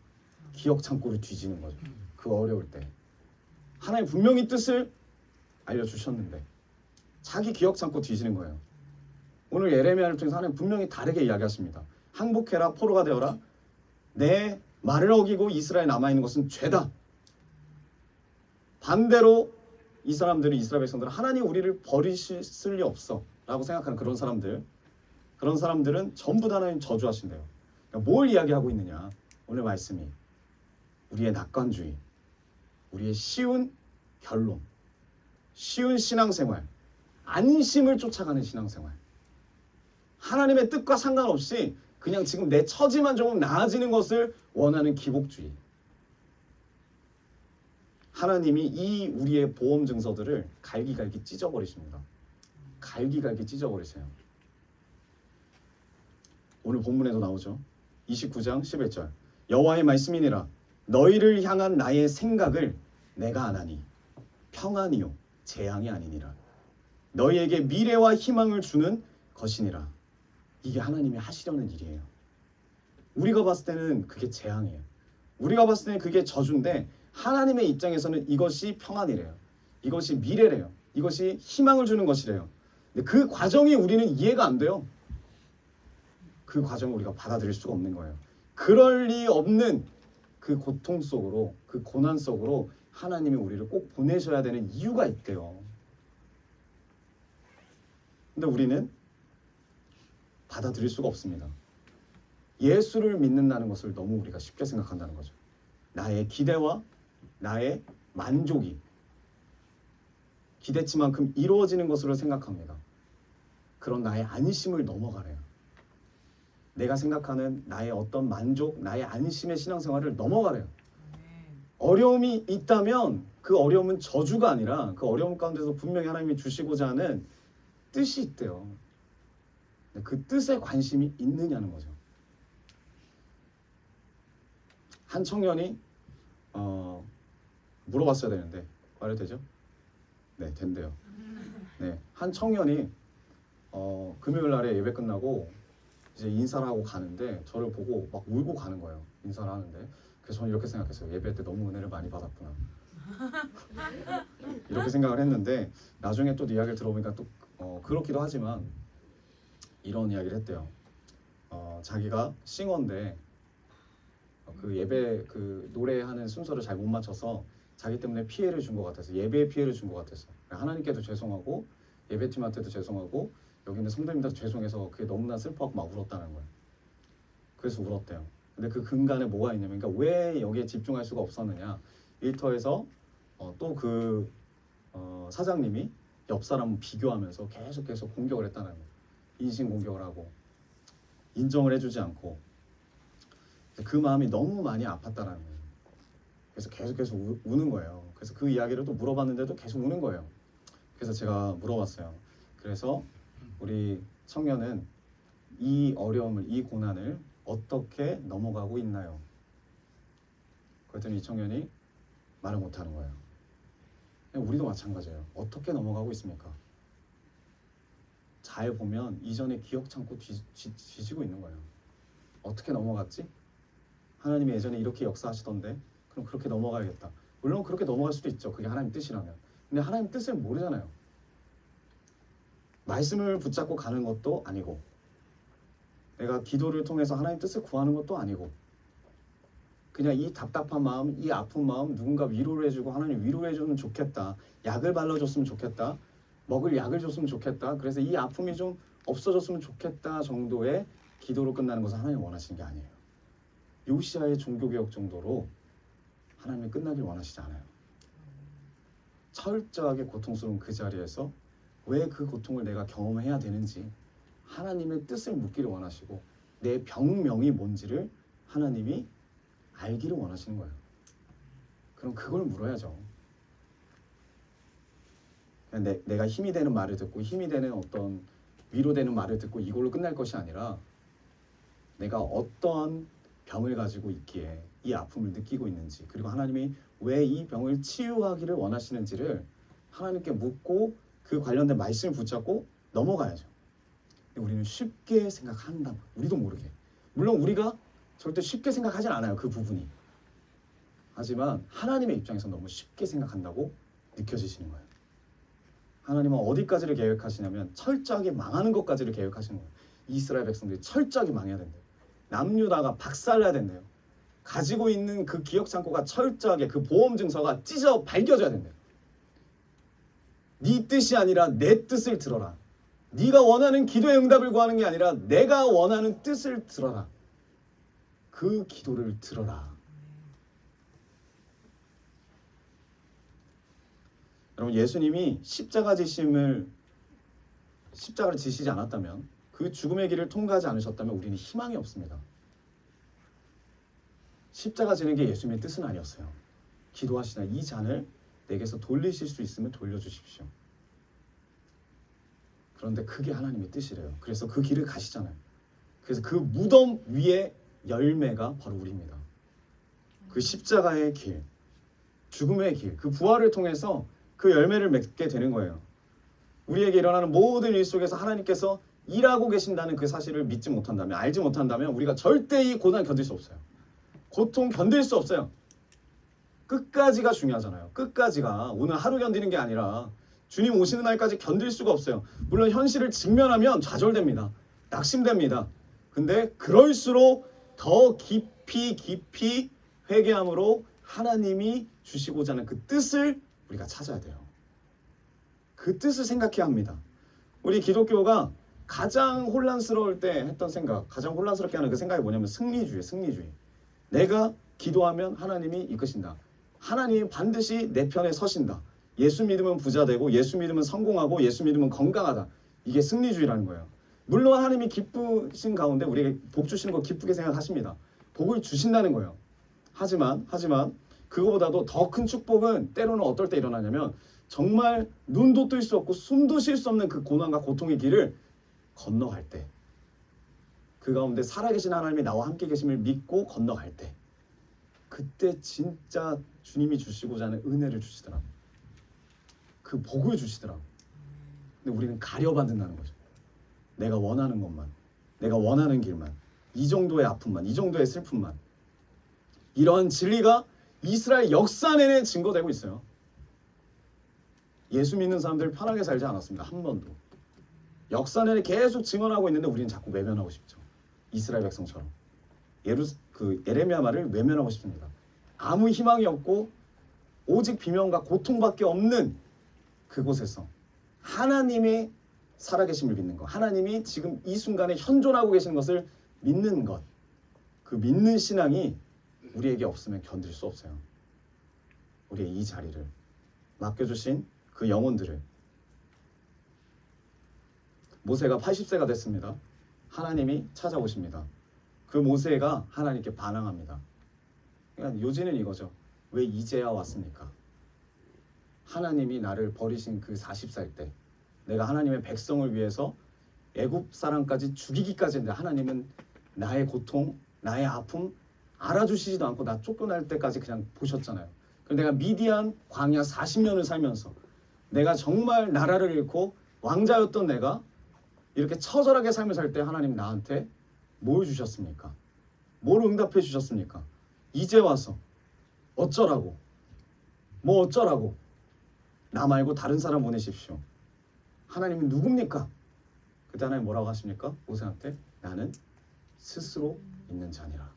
기억 창고를 뒤지는 거죠. 그 어려울 때 하나님 분명히 뜻을 알려주셨는데 자기 기억 창고 뒤지는 거예요. 오늘 예레미야를 통해서 하나님 분명히 다르게 이야기하십니다. 항복해라 포로가 되어라. 내 말을 어기고 이스라엘에 남아있는 것은 죄다. 반대로 이스라엘 백성들은 하나님 우리를 버리실 리 없어 라고 생각하는 그런 사람들은 전부 다 하나님 저주하신대요. 그러니까 뭘 이야기하고 있느냐? 오늘 말씀이 우리의 낙관주의, 우리의 쉬운 결론, 쉬운 신앙생활, 안심을 쫓아가는 신앙생활, 하나님의 뜻과 상관없이 그냥 지금 내 처지만 조금 나아지는 것을 원하는 기복주의. 하나님이 이 우리의 보험 증서들을 갈기갈기 찢어버리십니다. 갈기갈기 찢어버리세요. 오늘 본문에도 나오죠. 29장 11절 여호와의 말씀이니라 너희를 향한 나의 생각을 내가 아나니 평안이요 재앙이 아니니라 너희에게 미래와 희망을 주는 것이니라. 이게 하나님이 하시려는 일이에요. 우리가 봤을 때는 그게 재앙이에요. 우리가 봤을 때는 그게 저주인데 하나님의 입장에서는 이것이 평안이래요. 이것이 미래래요. 이것이 희망을 주는 것이래요. 근데 그 과정이 우리는 이해가 안 돼요. 그 과정을 우리가 받아들일 수가 없는 거예요. 그럴 리 없는 그 고통 속으로, 그 고난 속으로 하나님이 우리를 꼭 보내셔야 되는 이유가 있대요. 근데 우리는 받아들일 수가 없습니다. 예수를 믿는다는 것을 너무 우리가 쉽게 생각한다는 거죠. 나의 기대와 나의 만족이 기대치만큼 이루어지는 것으로 생각합니다. 그런 나의 안심을 넘어가래요. 내가 생각하는 나의 어떤 만족, 나의 안심의 신앙생활을 넘어가래요. 어려움이 있다면 그 어려움은 저주가 아니라 그 어려움 가운데서 분명히 하나님이 주시고자 하는 뜻이 있대요. 그 뜻에 관심이 있느냐는 거죠. 한 청년이 물어봤어야 되는데 말해도 되죠? 네, 된대요. 네, 한 청년이 금요일 날에 예배 끝나고 이제 인사를 하고 가는데 저를 보고 막 울고 가는 거예요. 인사를 하는데. 그래서 저는 이렇게 생각했어요. 예배 때 너무 은혜를 많이 받았구나. 이렇게 생각을 했는데 나중에 또 이야기를 들어보니까 또 그렇기도 하지만 이런 이야기를 했대요. 자기가 싱어인데 그 예배 그 노래하는 순서를 잘 못 맞춰서 자기 때문에 피해를 준 것 같아서 예배에 피해를 준 것 같아서 하나님께도 죄송하고 예배팀한테도 죄송하고 여기 있는 성도님들한테 죄송해서 그게 너무나 슬퍼하고 막 울었다는 거예요. 그래서 울었대요. 근데 그 근간에 뭐가 있냐면 그러니까 왜 여기에 집중할 수가 없었느냐. 일터에서 또 그 사장님이 옆 사람 비교하면서 계속 공격을 했다는 거예요. 인신 공격을 하고 인정을 해주지 않고 그 마음이 너무 많이 아팠다라는 거예요. 그래서 계속 우는 거예요. 그래서 그 이야기를 또 물어봤는데도 계속 우는 거예요. 그래서 제가 물어봤어요. 그래서 우리 청년은 이 어려움을, 이 고난을 어떻게 넘어가고 있나요? 그랬더니 이 청년이 말을 못하는 거예요. 우리도 마찬가지예요. 어떻게 넘어가고 있습니까? 잘 보면 이전에 기억 참고 뒤지고 있는 거예요. 어떻게 넘어갔지? 하나님이 예전에 이렇게 역사하시던데 그럼 그렇게 넘어가야겠다. 물론 그렇게 넘어갈 수도 있죠. 그게 하나님 뜻이라면. 근데 하나님 뜻을 모르잖아요. 말씀을 붙잡고 가는 것도 아니고 내가 기도를 통해서 하나님 뜻을 구하는 것도 아니고 그냥 이 답답한 마음, 이 아픈 마음 누군가 위로를 해주고 하나님 위로를 해주면 좋겠다. 약을 발라줬으면 좋겠다. 먹을 약을 줬으면 좋겠다. 그래서 이 아픔이 좀 없어졌으면 좋겠다 정도의 기도로 끝나는 것은 하나님 원하시는 게 아니에요. 요시아의 종교개혁 정도로 하나님이 끝나길 원하시지 않아요. 철저하게 고통스러운 그 자리에서 왜 그 고통을 내가 경험해야 되는지 하나님의 뜻을 묻기를 원하시고 내 병명이 뭔지를 하나님이 알기를 원하시는 거예요. 그럼 그걸 물어야죠. 내가 힘이 되는 말을 듣고 힘이 되는 어떤 위로되는 말을 듣고 이걸로 끝날 것이 아니라 내가 어떠한 병을 가지고 있기에 이 아픔을 느끼고 있는지 그리고 하나님이 왜 이 병을 치유하기를 원하시는지를 하나님께 묻고 그 관련된 말씀을 붙잡고 넘어가야죠. 근데 우리는 쉽게 생각한다. 우리도 모르게. 물론 우리가 절대 쉽게 생각하진 않아요. 그 부분이. 하지만 하나님의 입장에서 너무 쉽게 생각한다고 느껴지시는 거예요. 하나님은 어디까지를 계획하시냐면 철저하게 망하는 것까지를 계획하시는 거예요. 이스라엘 백성들이 철저하게 망해야 된대요. 남유다가 박살나야 된대요. 가지고 있는 그 기억 창고가 철저하게 그 보험 증서가 찢어 밝혀져야 된대요. 네 뜻이 아니라 내 뜻을 들어라. 네가 원하는 기도의 응답을 구하는 게 아니라 내가 원하는 뜻을 들어라. 그 기도를 들어라. 여러분 예수님이 십자가를 지시지 않았다면 그 죽음의 길을 통과하지 않으셨다면 우리는 희망이 없습니다. 십자가 지는 게 예수님의 뜻은 아니었어요. 기도하시나 이 잔을 내게서 돌리실 수 있으면 돌려주십시오. 그런데 그게 하나님의 뜻이래요. 그래서 그 길을 가시잖아요. 그래서 그 무덤 위에 열매가 바로 우리입니다. 그 십자가의 길, 죽음의 길, 그 부활을 통해서 그 열매를 맺게 되는 거예요. 우리에게 일어나는 모든 일 속에서 하나님께서 일하고 계신다는 그 사실을 믿지 못한다면, 알지 못한다면 우리가 절대 이 고난 견딜 수 없어요. 고통 견딜 수 없어요. 끝까지가 중요하잖아요. 끝까지가 오늘 하루 견디는 게 아니라 주님 오시는 날까지 견딜 수가 없어요. 물론 현실을 직면하면 좌절됩니다. 낙심됩니다. 근데 그럴수록 더 깊이 회개함으로 하나님이 주시고자 하는 그 뜻을 우리가 찾아야 돼요. 그 뜻을 생각해야 합니다. 우리 기독교가 가장 혼란스러울 때 했던 생각, 가장 혼란스럽게 하는 그 생각이 뭐냐면 승리주의. 내가 기도하면 하나님이 이끄신다. 하나님이 반드시 내 편에 서신다. 예수 믿으면 부자 되고 예수 믿으면 성공하고 예수 믿으면 건강하다. 이게 승리주의라는 거예요. 물론 하나님이 기쁘신 가운데 우리에게 복 주시는 거 기쁘게 생각하십니다. 복을 주신다는 거예요. 하지만 그거보다도 더 큰 축복은 때로는 어떨 때 일어나냐면 정말 눈도 뜰 수 없고 숨도 쉴 수 없는 그 고난과 고통의 길을 건너갈 때, 그 가운데 살아계신 하나님이 나와 함께 계심을 믿고 건너갈 때, 그때 진짜 주님이 주시고자 하는 은혜를 주시더라고요. 그 복을 주시더라고요. 근데 우리는 가려받는다는 거죠. 내가 원하는 것만, 내가 원하는 길만, 이 정도의 아픔만, 이 정도의 슬픔만. 이러한 진리가 이스라엘 역사 내내 증거되고 있어요. 예수 믿는 사람들 편하게 살지 않았습니다. 한 번도. 역사 내내 계속 증언하고 있는데 우리는 자꾸 외면하고 싶죠. 이스라엘 백성처럼. 에레미야 말을 외면하고 싶습니다. 아무 희망이 없고 오직 비명과 고통밖에 없는 그곳에서 하나님의 살아계심을 믿는 것, 하나님이 지금 이 순간에 현존하고 계시는 것을 믿는 것, 그 믿는 신앙이 우리에게 없으면 견딜 수 없어요. 우리의 이 자리를 맡겨주신 그 영혼들을. 모세가 80세가 됐습니다. 하나님이 찾아오십니다. 그 모세가 하나님께 반항합니다. 그러니까 요지는 이거죠. 왜 이제야 왔습니까? 하나님이 나를 버리신 그 40살 때 내가 하나님의 백성을 위해서 애굽 사람까지 죽이기까지 했는데 하나님은 나의 고통, 나의 아픔 알아주시지도 않고 나 쫓겨날 때까지 그냥 보셨잖아요. 그럼 내가 미디안 광야 40년을 살면서 내가 정말 나라를 잃고 왕자였던 내가 이렇게 처절하게 삶을 살 때 하나님 나한테 뭘 주셨습니까? 뭘 응답해 주셨습니까? 이제 와서 어쩌라고? 뭐 어쩌라고? 나 말고 다른 사람 보내십시오. 하나님은 누굽니까? 그때 하나님 뭐라고 하십니까? 모세한테 나는 스스로 있는 자니라.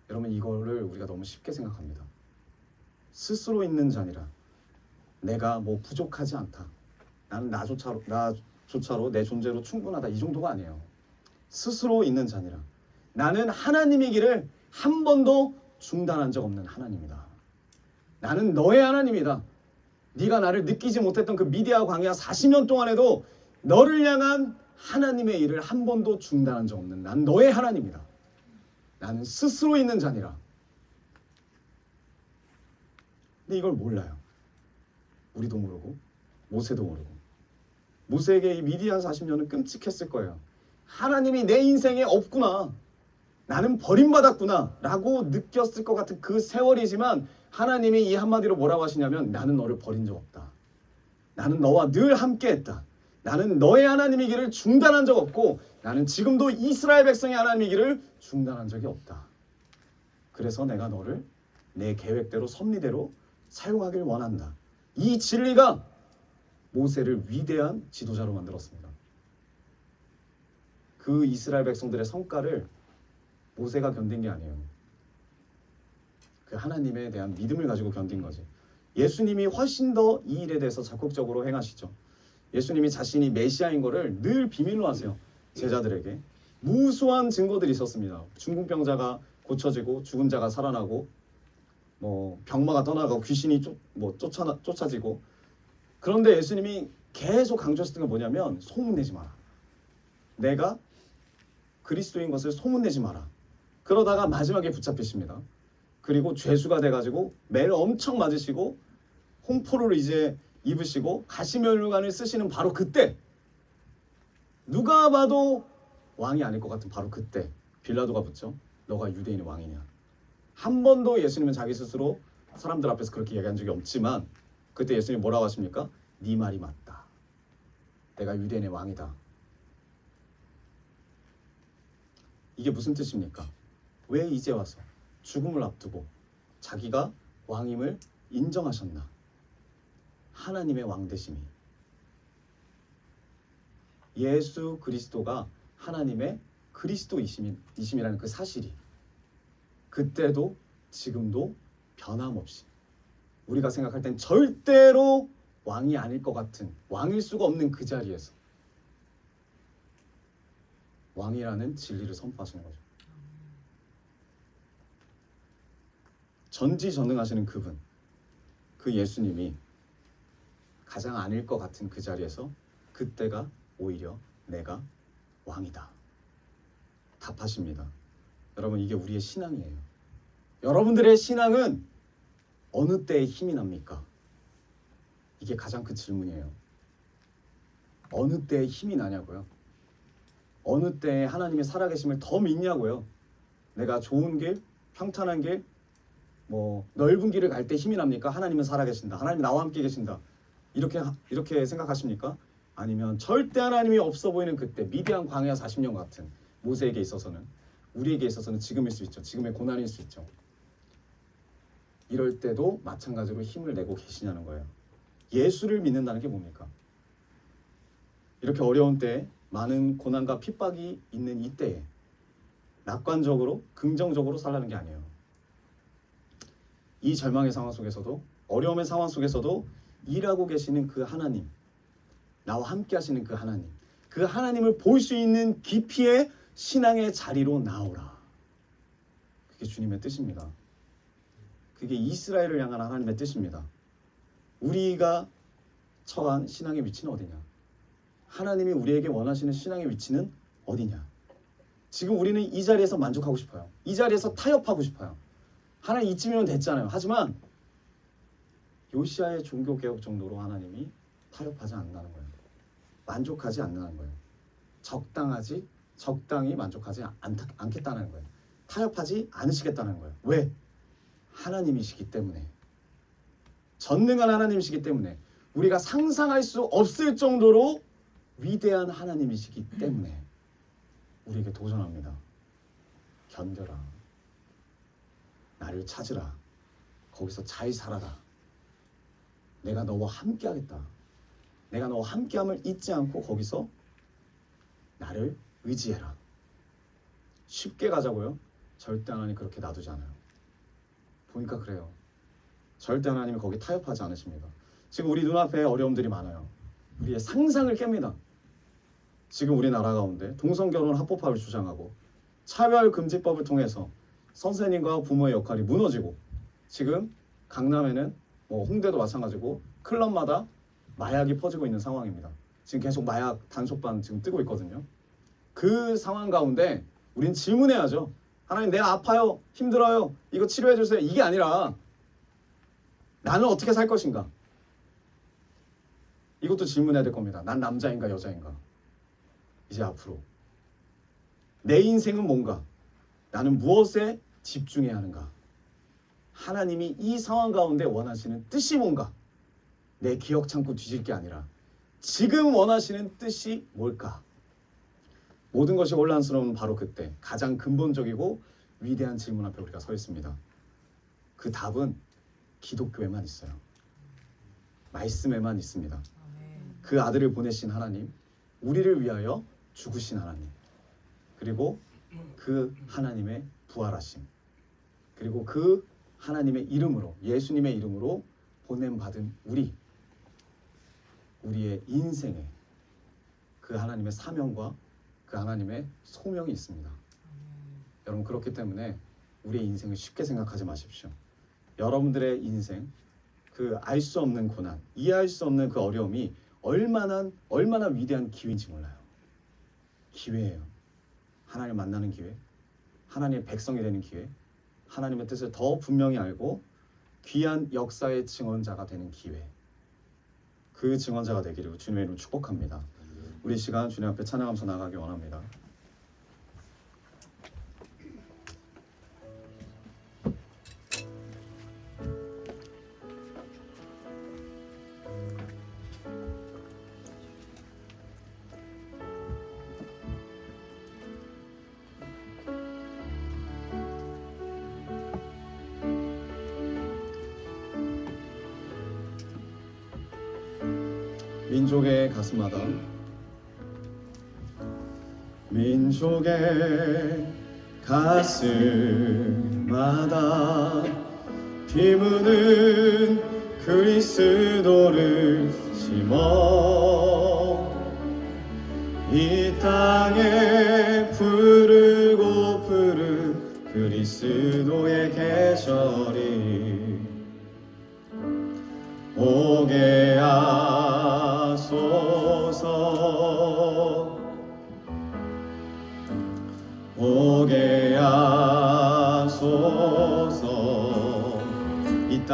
여러분 이거를 우리가 너무 쉽게 생각합니다. 스스로 있는 자니라. 내가 뭐 부족하지 않다. 나는 나조차로 내 존재로 충분하다. 이 정도가 아니에요. 스스로 있는 자니라. 나는 하나님의 길을 한 번도 중단한 적 없는 하나님이다. 나는 너의 하나님이다. 네가 나를 느끼지 못했던 그 미디아 광야 40년 동안에도 너를 향한 하나님의 일을 한 번도 중단한 적 없는 난 너의 하나님이다. 나는 스스로 있는 자니라. 근데 이걸 몰라요. 우리도 모르고 모세도 모르고. 모세에게 이 미디안 40년은 끔찍했을 거예요. 하나님이 내 인생에 없구나. 나는 버림받았구나 라고 느꼈을 것 같은 그 세월이지만 하나님이 이 한마디로 뭐라고 하시냐면 나는 너를 버린 적 없다. 나는 너와 늘 함께했다. 나는 너의 하나님의 길을 중단한 적 없고 나는 지금도 이스라엘 백성의 하나님의 길을 중단한 적이 없다. 그래서 내가 너를 내 계획대로 섭리대로 사용하길 원한다. 이 진리가 모세를 위대한 지도자로 만들었습니다. 그 이스라엘 백성들의 성과를 모세가 견딘 게 아니에요. 그 하나님에 대한 믿음을 가지고 견딘 거지. 예수님이 훨씬 더 이 일에 대해서 적극적으로 행하시죠. 예수님이 자신이 메시아인 거를 늘 비밀로 하세요. 제자들에게. 무수한 증거들이 있었습니다. 중풍병자가 고쳐지고 죽은 자가 살아나고 뭐 병마가 떠나가고 귀신이 쫓아지고. 그런데 예수님이 계속 강조하셨던 건 뭐냐면 소문내지 마라. 내가 그리스도인 것을 소문내지 마라. 그러다가 마지막에 붙잡히십니다. 그리고 죄수가 돼가지고 매를 엄청 맞으시고 홍포를 이제 입으시고 가시면류관을 쓰시는 바로 그때, 누가 봐도 왕이 아닐 것 같은 바로 그때 빌라도가 묻죠. 너가 유대인의 왕이냐. 한 번도 예수님은 자기 스스로 사람들 앞에서 그렇게 얘기한 적이 없지만 그때 예수님이 뭐라고 하십니까? 네 말이 맞다. 내가 유대인의 왕이다. 이게 무슨 뜻입니까? 왜 이제 와서 죽음을 앞두고 자기가 왕임을 인정하셨나? 하나님의 왕되심이. 예수 그리스도가 하나님의 그리스도이심이라는 그 사실이 그때도 지금도 변함없이 우리가 생각할 땐 절대로 왕이 아닐 것 같은, 왕일 수가 없는 그 자리에서 왕이라는 진리를 선포하시는 거죠. 전지전능하시는 그분, 그 예수님이 가장 아닐 것 같은 그 자리에서 그때가 오히려 내가 왕이다 답하십니다. 여러분, 이게 우리의 신앙이에요. 여러분들의 신앙은 어느 때에 힘이 납니까? 이게 가장 큰 질문이에요. 어느 때에 힘이 나냐고요? 어느 때에 하나님의 살아계심을 더 믿냐고요? 내가 좋은 길, 평탄한 길, 뭐 넓은 길을 갈 때 힘이 납니까? 하나님은 살아계신다. 하나님 나와 함께 계신다. 이렇게 생각하십니까? 아니면 절대 하나님이 없어 보이는 그때 미디안 광야 40년 같은 모세에게 있어서는, 우리에게 있어서는 지금일 수 있죠. 지금의 고난일 수 있죠. 이럴 때도 마찬가지로 힘을 내고 계시냐는 거예요. 예수를 믿는다는 게 뭡니까? 이렇게 어려운 때에, 많은 고난과 핍박이 있는 이때에 낙관적으로 긍정적으로 살라는 게 아니에요. 이 절망의 상황 속에서도, 어려움의 상황 속에서도 일하고 계시는 그 하나님, 나와 함께 하시는 그 하나님, 그 하나님을 볼 수 있는 깊이의 신앙의 자리로 나오라. 그게 주님의 뜻입니다. 그게 이스라엘을 향한 하나님의 뜻입니다. 우리가 처한 신앙의 위치는 어디냐? 하나님이 우리에게 원하시는 신앙의 위치는 어디냐? 지금 우리는 이 자리에서 만족하고 싶어요. 이 자리에서 타협하고 싶어요. 하나님 이쯤이면 됐잖아요. 하지만 요시아의 종교개혁 정도로 하나님이 타협하지 않는다는 거예요. 만족하지 않는다는 거예요. 적당히 만족하지 않겠다는 거예요. 타협하지 않으시겠다는 거예요. 왜? 하나님이시기 때문에. 전능한 하나님이시기 때문에. 우리가 상상할 수 없을 정도로 위대한 하나님이시기 때문에 우리에게 도전합니다. 견뎌라. 나를 찾으라. 거기서 잘 살아라. 내가 너와 함께 하겠다. 내가 너와 함께함을 잊지 않고 거기서 나를 의지해라. 쉽게 가자고요? 절대 하나님 그렇게 놔두지 않아요. 보니까 그래요. 절대 하나님이 거기 타협하지 않으십니다. 지금 우리 눈앞에 어려움들이 많아요. 우리의 상상을 깹니다. 지금 우리나라 가운데 동성결혼 합법화를 주장하고 차별금지법을 통해서 선생님과 부모의 역할이 무너지고, 지금 강남에는 홍대도 마찬가지고 클럽마다 마약이 퍼지고 있는 상황입니다. 지금 계속 마약 단속반 지금 뜨고 있거든요. 그 상황 가운데 우린 질문해야죠. 하나님, 내가 아파요, 힘들어요, 이거 치료해 주세요. 이게 아니라 나는 어떻게 살 것인가? 이것도 질문해야 될 겁니다. 난 남자인가 여자인가? 이제 앞으로 내 인생은 뭔가? 나는 무엇에 집중해야 하는가? 하나님이 이 상황 가운데 원하시는 뜻이 뭔가? 내 기억 창고 뒤질 게 아니라 지금 원하시는 뜻이 뭘까? 모든 것이 혼란스러운 바로 그때 가장 근본적이고 위대한 질문 앞에 우리가 서 있습니다. 그 답은 기독교에만 있어요. 말씀에만 있습니다. 그 아들을 보내신 하나님, 우리를 위하여 죽으신 하나님, 그리고 그 하나님의 부활하심, 그리고 그 하나님의 이름으로, 예수님의 이름으로 보냄받은 우리의 인생에 그 하나님의 사명과 그 하나님의 소명이 있습니다. 여러분, 그렇기 때문에 우리의 인생을 쉽게 생각하지 마십시오. 여러분들의 인생, 그 알 수 없는 고난, 이해할 수 없는 그 어려움이 얼마나 위대한 기회인지 몰라요. 기회예요. 하나님 만나는 기회, 하나님의 백성이 되는 기회, 하나님의 뜻을 더 분명히 알고 귀한 역사의 증언자가 되는 기회. 그 증언자가 되기를 주님의 이름으로 축복합니다. 우리 시간 주님 앞에 찬양하면서 나가기 원합니다. 민족의 가슴마다, 민족의 가슴마다 피 묻은 그리스도를 심어 이 땅에 푸르고 푸른 그리스도의 계절이 오게 하소서, 오게 하소서. 이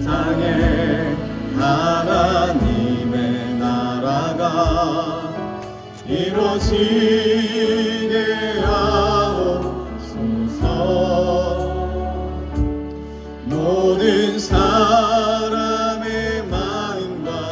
땅에 하나님의 나라가 이루어지게 하옵소서. 모든 사람의 마음과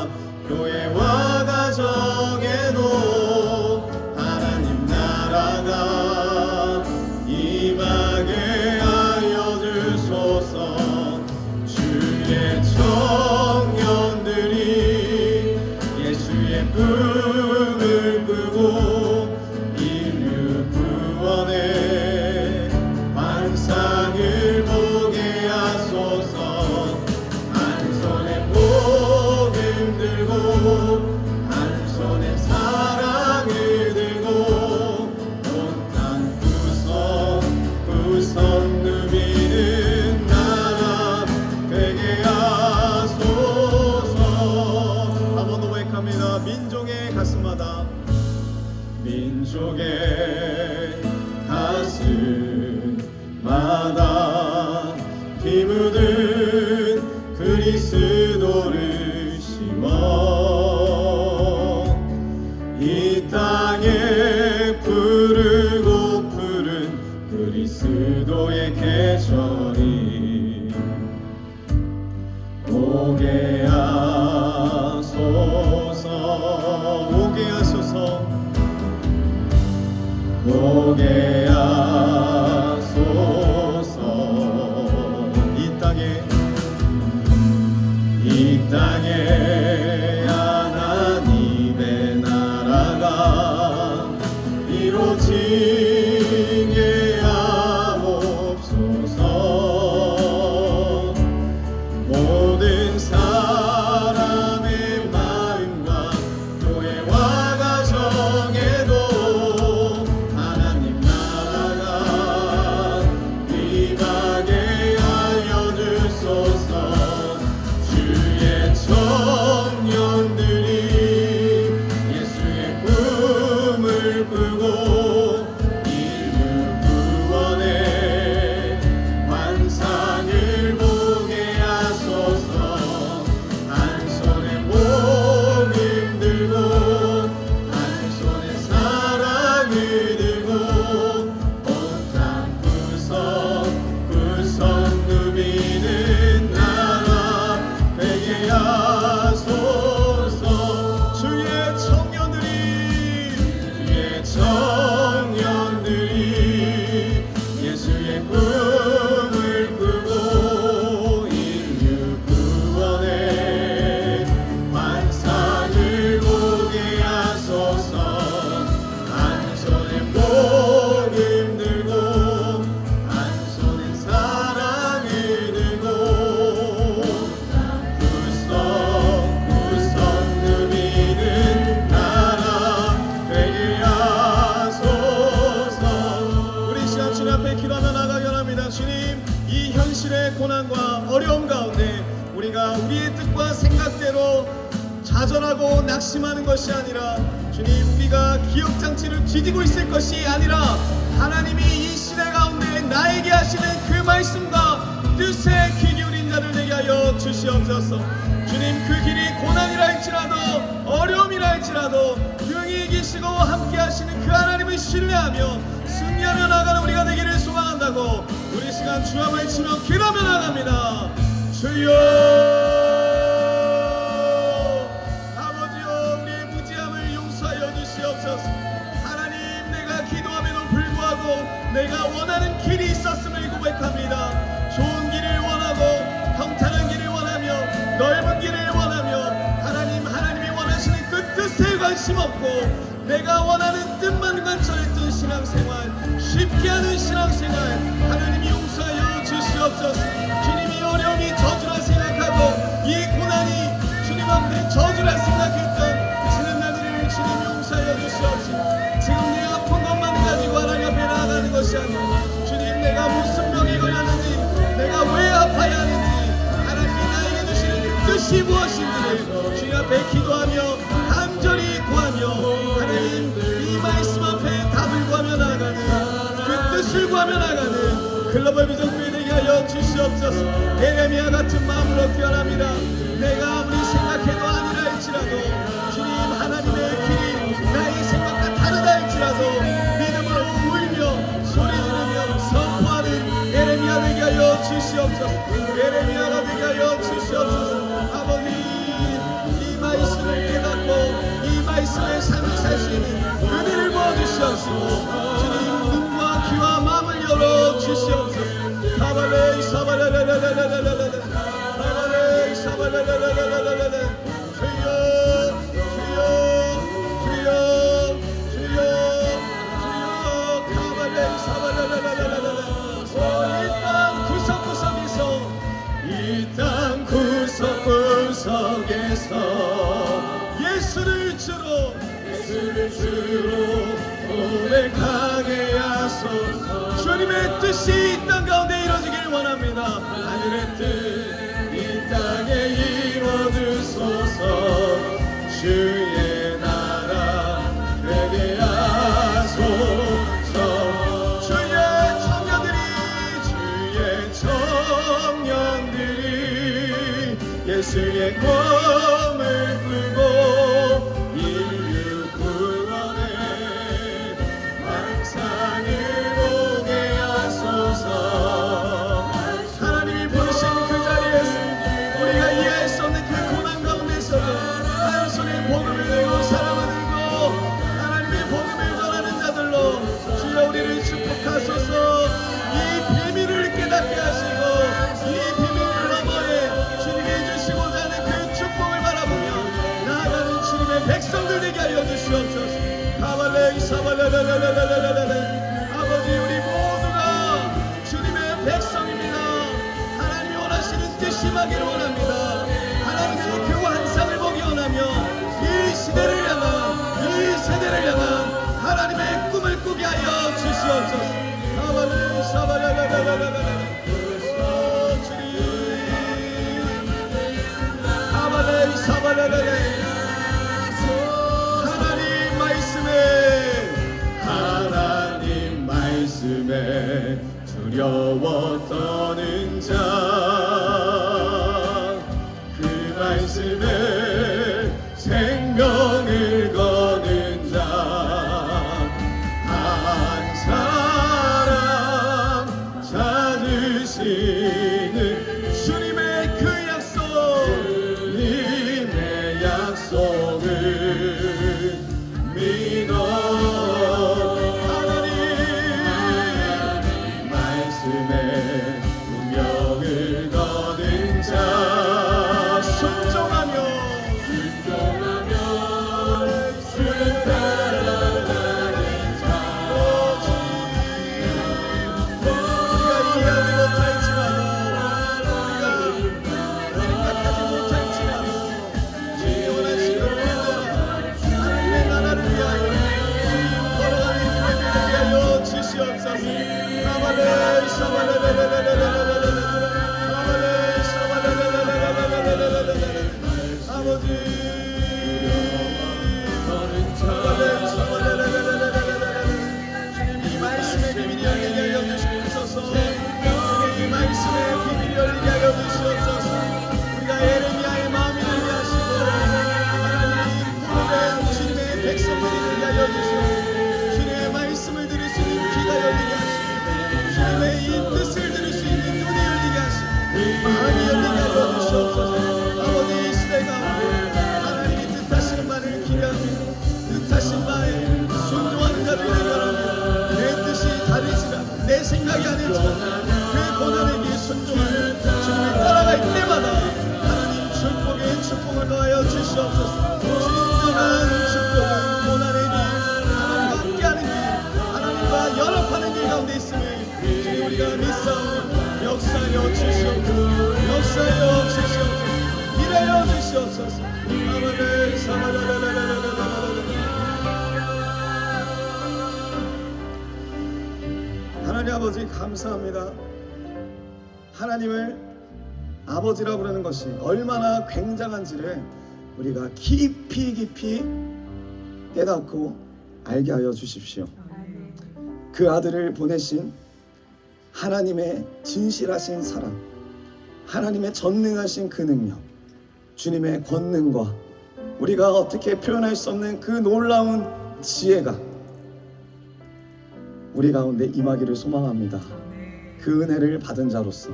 땅마다 피 묻은 그리스도를 심어 이 땅에 푸르고 푸른 그리스도의 계절이 오게 하소서 오게 하소서 오게 하소서 이 땅에 하나님의 나라가 이루어지게 하옵소서 모든 사람의 마음과 교회와 가정에도 하나님 나라가 임하게 하여 주소서 주의 청년들이 예수의 꿈을 꾸고 인류 구원의 환상을 보게 하소서 한 손에 복음 들고 한 손에 사랑을 들고 온 땅 구석구석 누비는 나라 되게 하소서 주의 청년들이 예수의 꿈을 꾸고 인류 구원의 환상을 보게 하소서 한 손에 복음 들고 한 손에 사랑을 들고 구석구석 누비는 나라 되게 하소서 우리 시간 주님 앞에 기도하며 나가기 원합니다. 주님 이 현실의 고난과 어려움 가운데 우리가 우리의 뜻과 생각대로 좌절하고 낙심하는 것이 아니라 주님 우리가 기억장치를 뒤지고 있을 것이 아니라 하나님이 이 시대 가운데 나에게 하시는 그 말씀과 뜻에 귀 기울인 자를 되게 하여 주시옵소서. 주님 그 길이 고난이라 할지라도 어려움이라 할지라도 능히 이기시고 함께 하시는 그 하나님을 신뢰하며 승리하며 나가는 우리가 되기를 소망한다고 우리 시간 주여 외치며 기도하며 나갑니다. 주여 아버지여 우리의 무지함을 용서하여 주시옵소서. 하나님 내가 기도함에도 불구하고 내가 원하는 길이 있었음을 고백합니다. 좋은 길을 원하고 평탄한 길을 원하며 넓은 길을 원하며 하나님이 원하시는 그 뜻에 관심 없고 내가 원하는 뜻만 관철했던 신앙생활 쉽게 하는 신앙생활 하나님이 용서하여 주시옵소서. 주님이 어려움이 저주라 생각하고 이 고난이 주님 앞에 저주라 생각했던 지난날들을 주님 용서하여 주시옵소서. 지금 내 아픈 것만 가지고 하나님 앞에 나아가는 것이 아니라 주님 내가 무슨 병이 걸렸는지 내가 왜 아파야 하는지 하나님이 나에게 주시는 그 뜻이 무엇인지를 주님 앞에 기도하며 간절히 구하며 하나님 이 말씀 앞에 답을 구하며 나아가는 그 뜻을 구하며 나아가는 글로벌 비전교회 되게 하여 주시옵소서. 예레미야 같은 마음을 얻기 원합니다. 내가 아무리 생각해도 아니라 할지라도 주님 하나님의 길이 나의 생각과 다르다 할지라도 믿음으로 울며 소리 지르며 선포하는 예레미야 되게 하여 주시옵소서. 예레미야가 되게 하여 주시옵소서. 아버지 이 말씀을 깨닫고 이 말씀의 삶을 살 수 있는 은혜를 부어주시옵시고 주님 눈과 귀와 마음을 열어주시옵소서. 가발레이 사발레레레레레레레레 가발레이 사발레레레레레레레 주여 주여 주여 주여 주여 가발레이 사발레레레레레레 이 땅 구석구석에서 이 땅 구석구석에서 예수를 주로 고백하게 하소서. 주님의 뜻이 이 땅 가운데 이루어지길 원합니다. 하늘의 뜻 이 땅에 이루어주소서. 주의 나라 되게 하소서. 주의 청년들이 주의 청년들이 예수의 꿈을 꾸고 인류 구원의 왕상을 보게 하소서. 하나님이 부르신 그 자리에서 우리가 이해할 수 없는 그 고난 가운데서도 한 손에 복음을 들고 사랑을 들고 하나님의 복음을 전하는 자들로 주여 우리를 축복하소서. 이 비밀을 깨닫게 하시고 이 비밀을 너머에 주님이 주시고자 하는 그 축복을 바라보며 나아가는 주님의 백성들 되게 하여 주시옵소서. 아버지 우리 모두가 주님의 백성입니다. 하나님이 원하시는 뜻이 임하기를 원합니다. 하나님의 그 환상을 보기 원하며 이 시대를 향한 이 세대를 향한 하나님의 꿈을 꾸게 하여 주시옵소서. 하나님 말씀에 두려워 떠는 자, 그 말씀에 생명을 거는 자, 한 사람 찾으시는 주님의 그 약속, 주님의 약속을 믿어. 하나님 말씀에 운명을 거는 자, 순종하며 주님의 말씀을 들을 수 있는 귀가 열리게 하시고 주님의 이 뜻을 들을 수 있는 눈이 열리게 하시고 마음이 열리게 하여 주시옵소서. 아버지 이 시대가 하나님이 뜻하시는 말을 기대하며 뜻하신 말에 순종하는 자들이 되려면 내 뜻이 다르지라 내 생각이 아닐지라 그 고난에게 순종하며 주님을 따라갈 때마다 하나님 축복의 축복을 더하여 주시옵소서. 진정한 축복은 고난의 길, 하나님과 함께하는 길, 하나님과 연합하는 길 가운데 있음을 주님 우리가 믿사오며 역사하여 주시옵소서. 역사하여 주시옵소서. 일하여 주시옵소서. 하나님 아버지 감사합니다. 하나님을 아버지라고 부르는 것이 얼마나 굉장한지를 우리가 깊이 깨닫고 알게 하여 주십시오. 그 아들을 보내신 하나님의 진실하신 사랑, 하나님의 전능하신 그 능력, 주님의 권능과 우리가 어떻게 표현할 수 없는 그 놀라운 지혜가 우리 가운데 임하기를 소망합니다. 그 은혜를 받은 자로서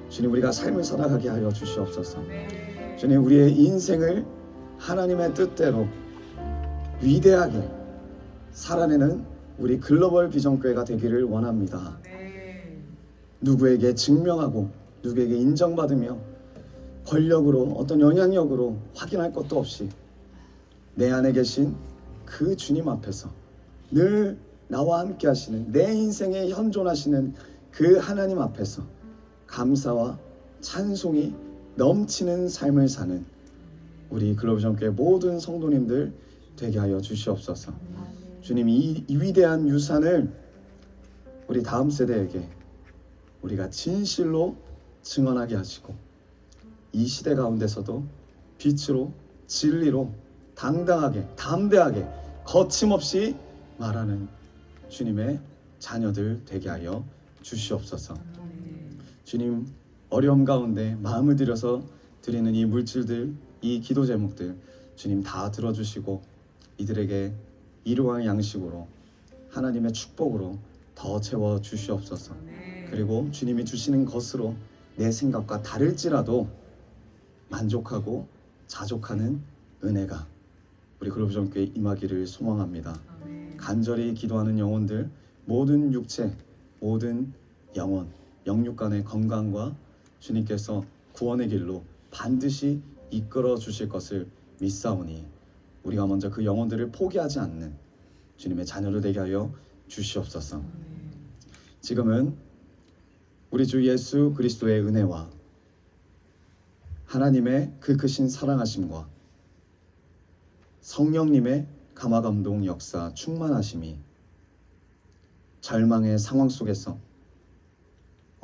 주님 우리가 삶을 살아가게 하여 주시옵소서. 주님 우리의 인생을 하나님의 뜻대로 위대하게 살아내는 우리 글로벌 비전교회가 되기를 원합니다. 누구에게 증명하고 누구에게 인정받으며 권력으로 어떤 영향력으로 확인할 것도 없이 내 안에 계신 그 주님 앞에서 늘 나와 함께 하시는 내 인생에 현존하시는 그 하나님 앞에서 감사와 찬송이 넘치는 삶을 사는 우리 글로벌전교회 모든 성도님들 되게 하여 주시옵소서. 주님 이 위대한 유산을 우리 다음 세대에게 우리가 진실로 증언하게 하시고 이 시대 가운데서도 빛으로 진리로 당당하게 담대하게 거침없이 말하는 주님의 자녀들 되게 하여 주시옵소서. 주님, 어려움 가운데 마음을 들여서 드리는 이 물질들, 이 기도 제목들 주님 다 들어주시고 이들에게 일용할 양식으로 하나님의 축복으로 더 채워 주시옵소서. 그리고 주님이 주시는 것으로 내 생각과 다를지라도 만족하고 자족하는 은혜가 우리 글로벌전교회 임하기를 소망합니다. 간절히 기도하는 영혼들, 모든 육체, 모든 영혼, 영육 간의 건강과 주님께서 구원의 길로 반드시 이끌어 주실 것을 믿사오니 우리가 먼저 그 영혼들을 포기하지 않는 주님의 자녀로 되게 하여 주시옵소서. 지금은 우리 주 예수 그리스도의 은혜와 하나님의 그 크신 사랑하심과 성령님의 감화감동 역사 충만하심이 절망의 상황 속에서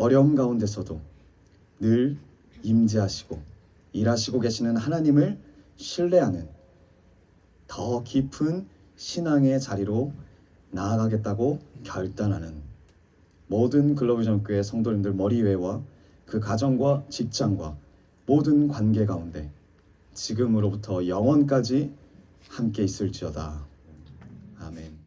어려움 가운데서도 늘 임재하시고 일하시고 계시는 하나님을 신뢰하는 더 깊은 신앙의 자리로 나아가겠다고 결단하는 모든 글로벌전교회 성도님들 머리 위에와 그 가정과 직장과 모든 관계 가운데 지금으로부터 영원까지 함께 있을지어다. 아멘.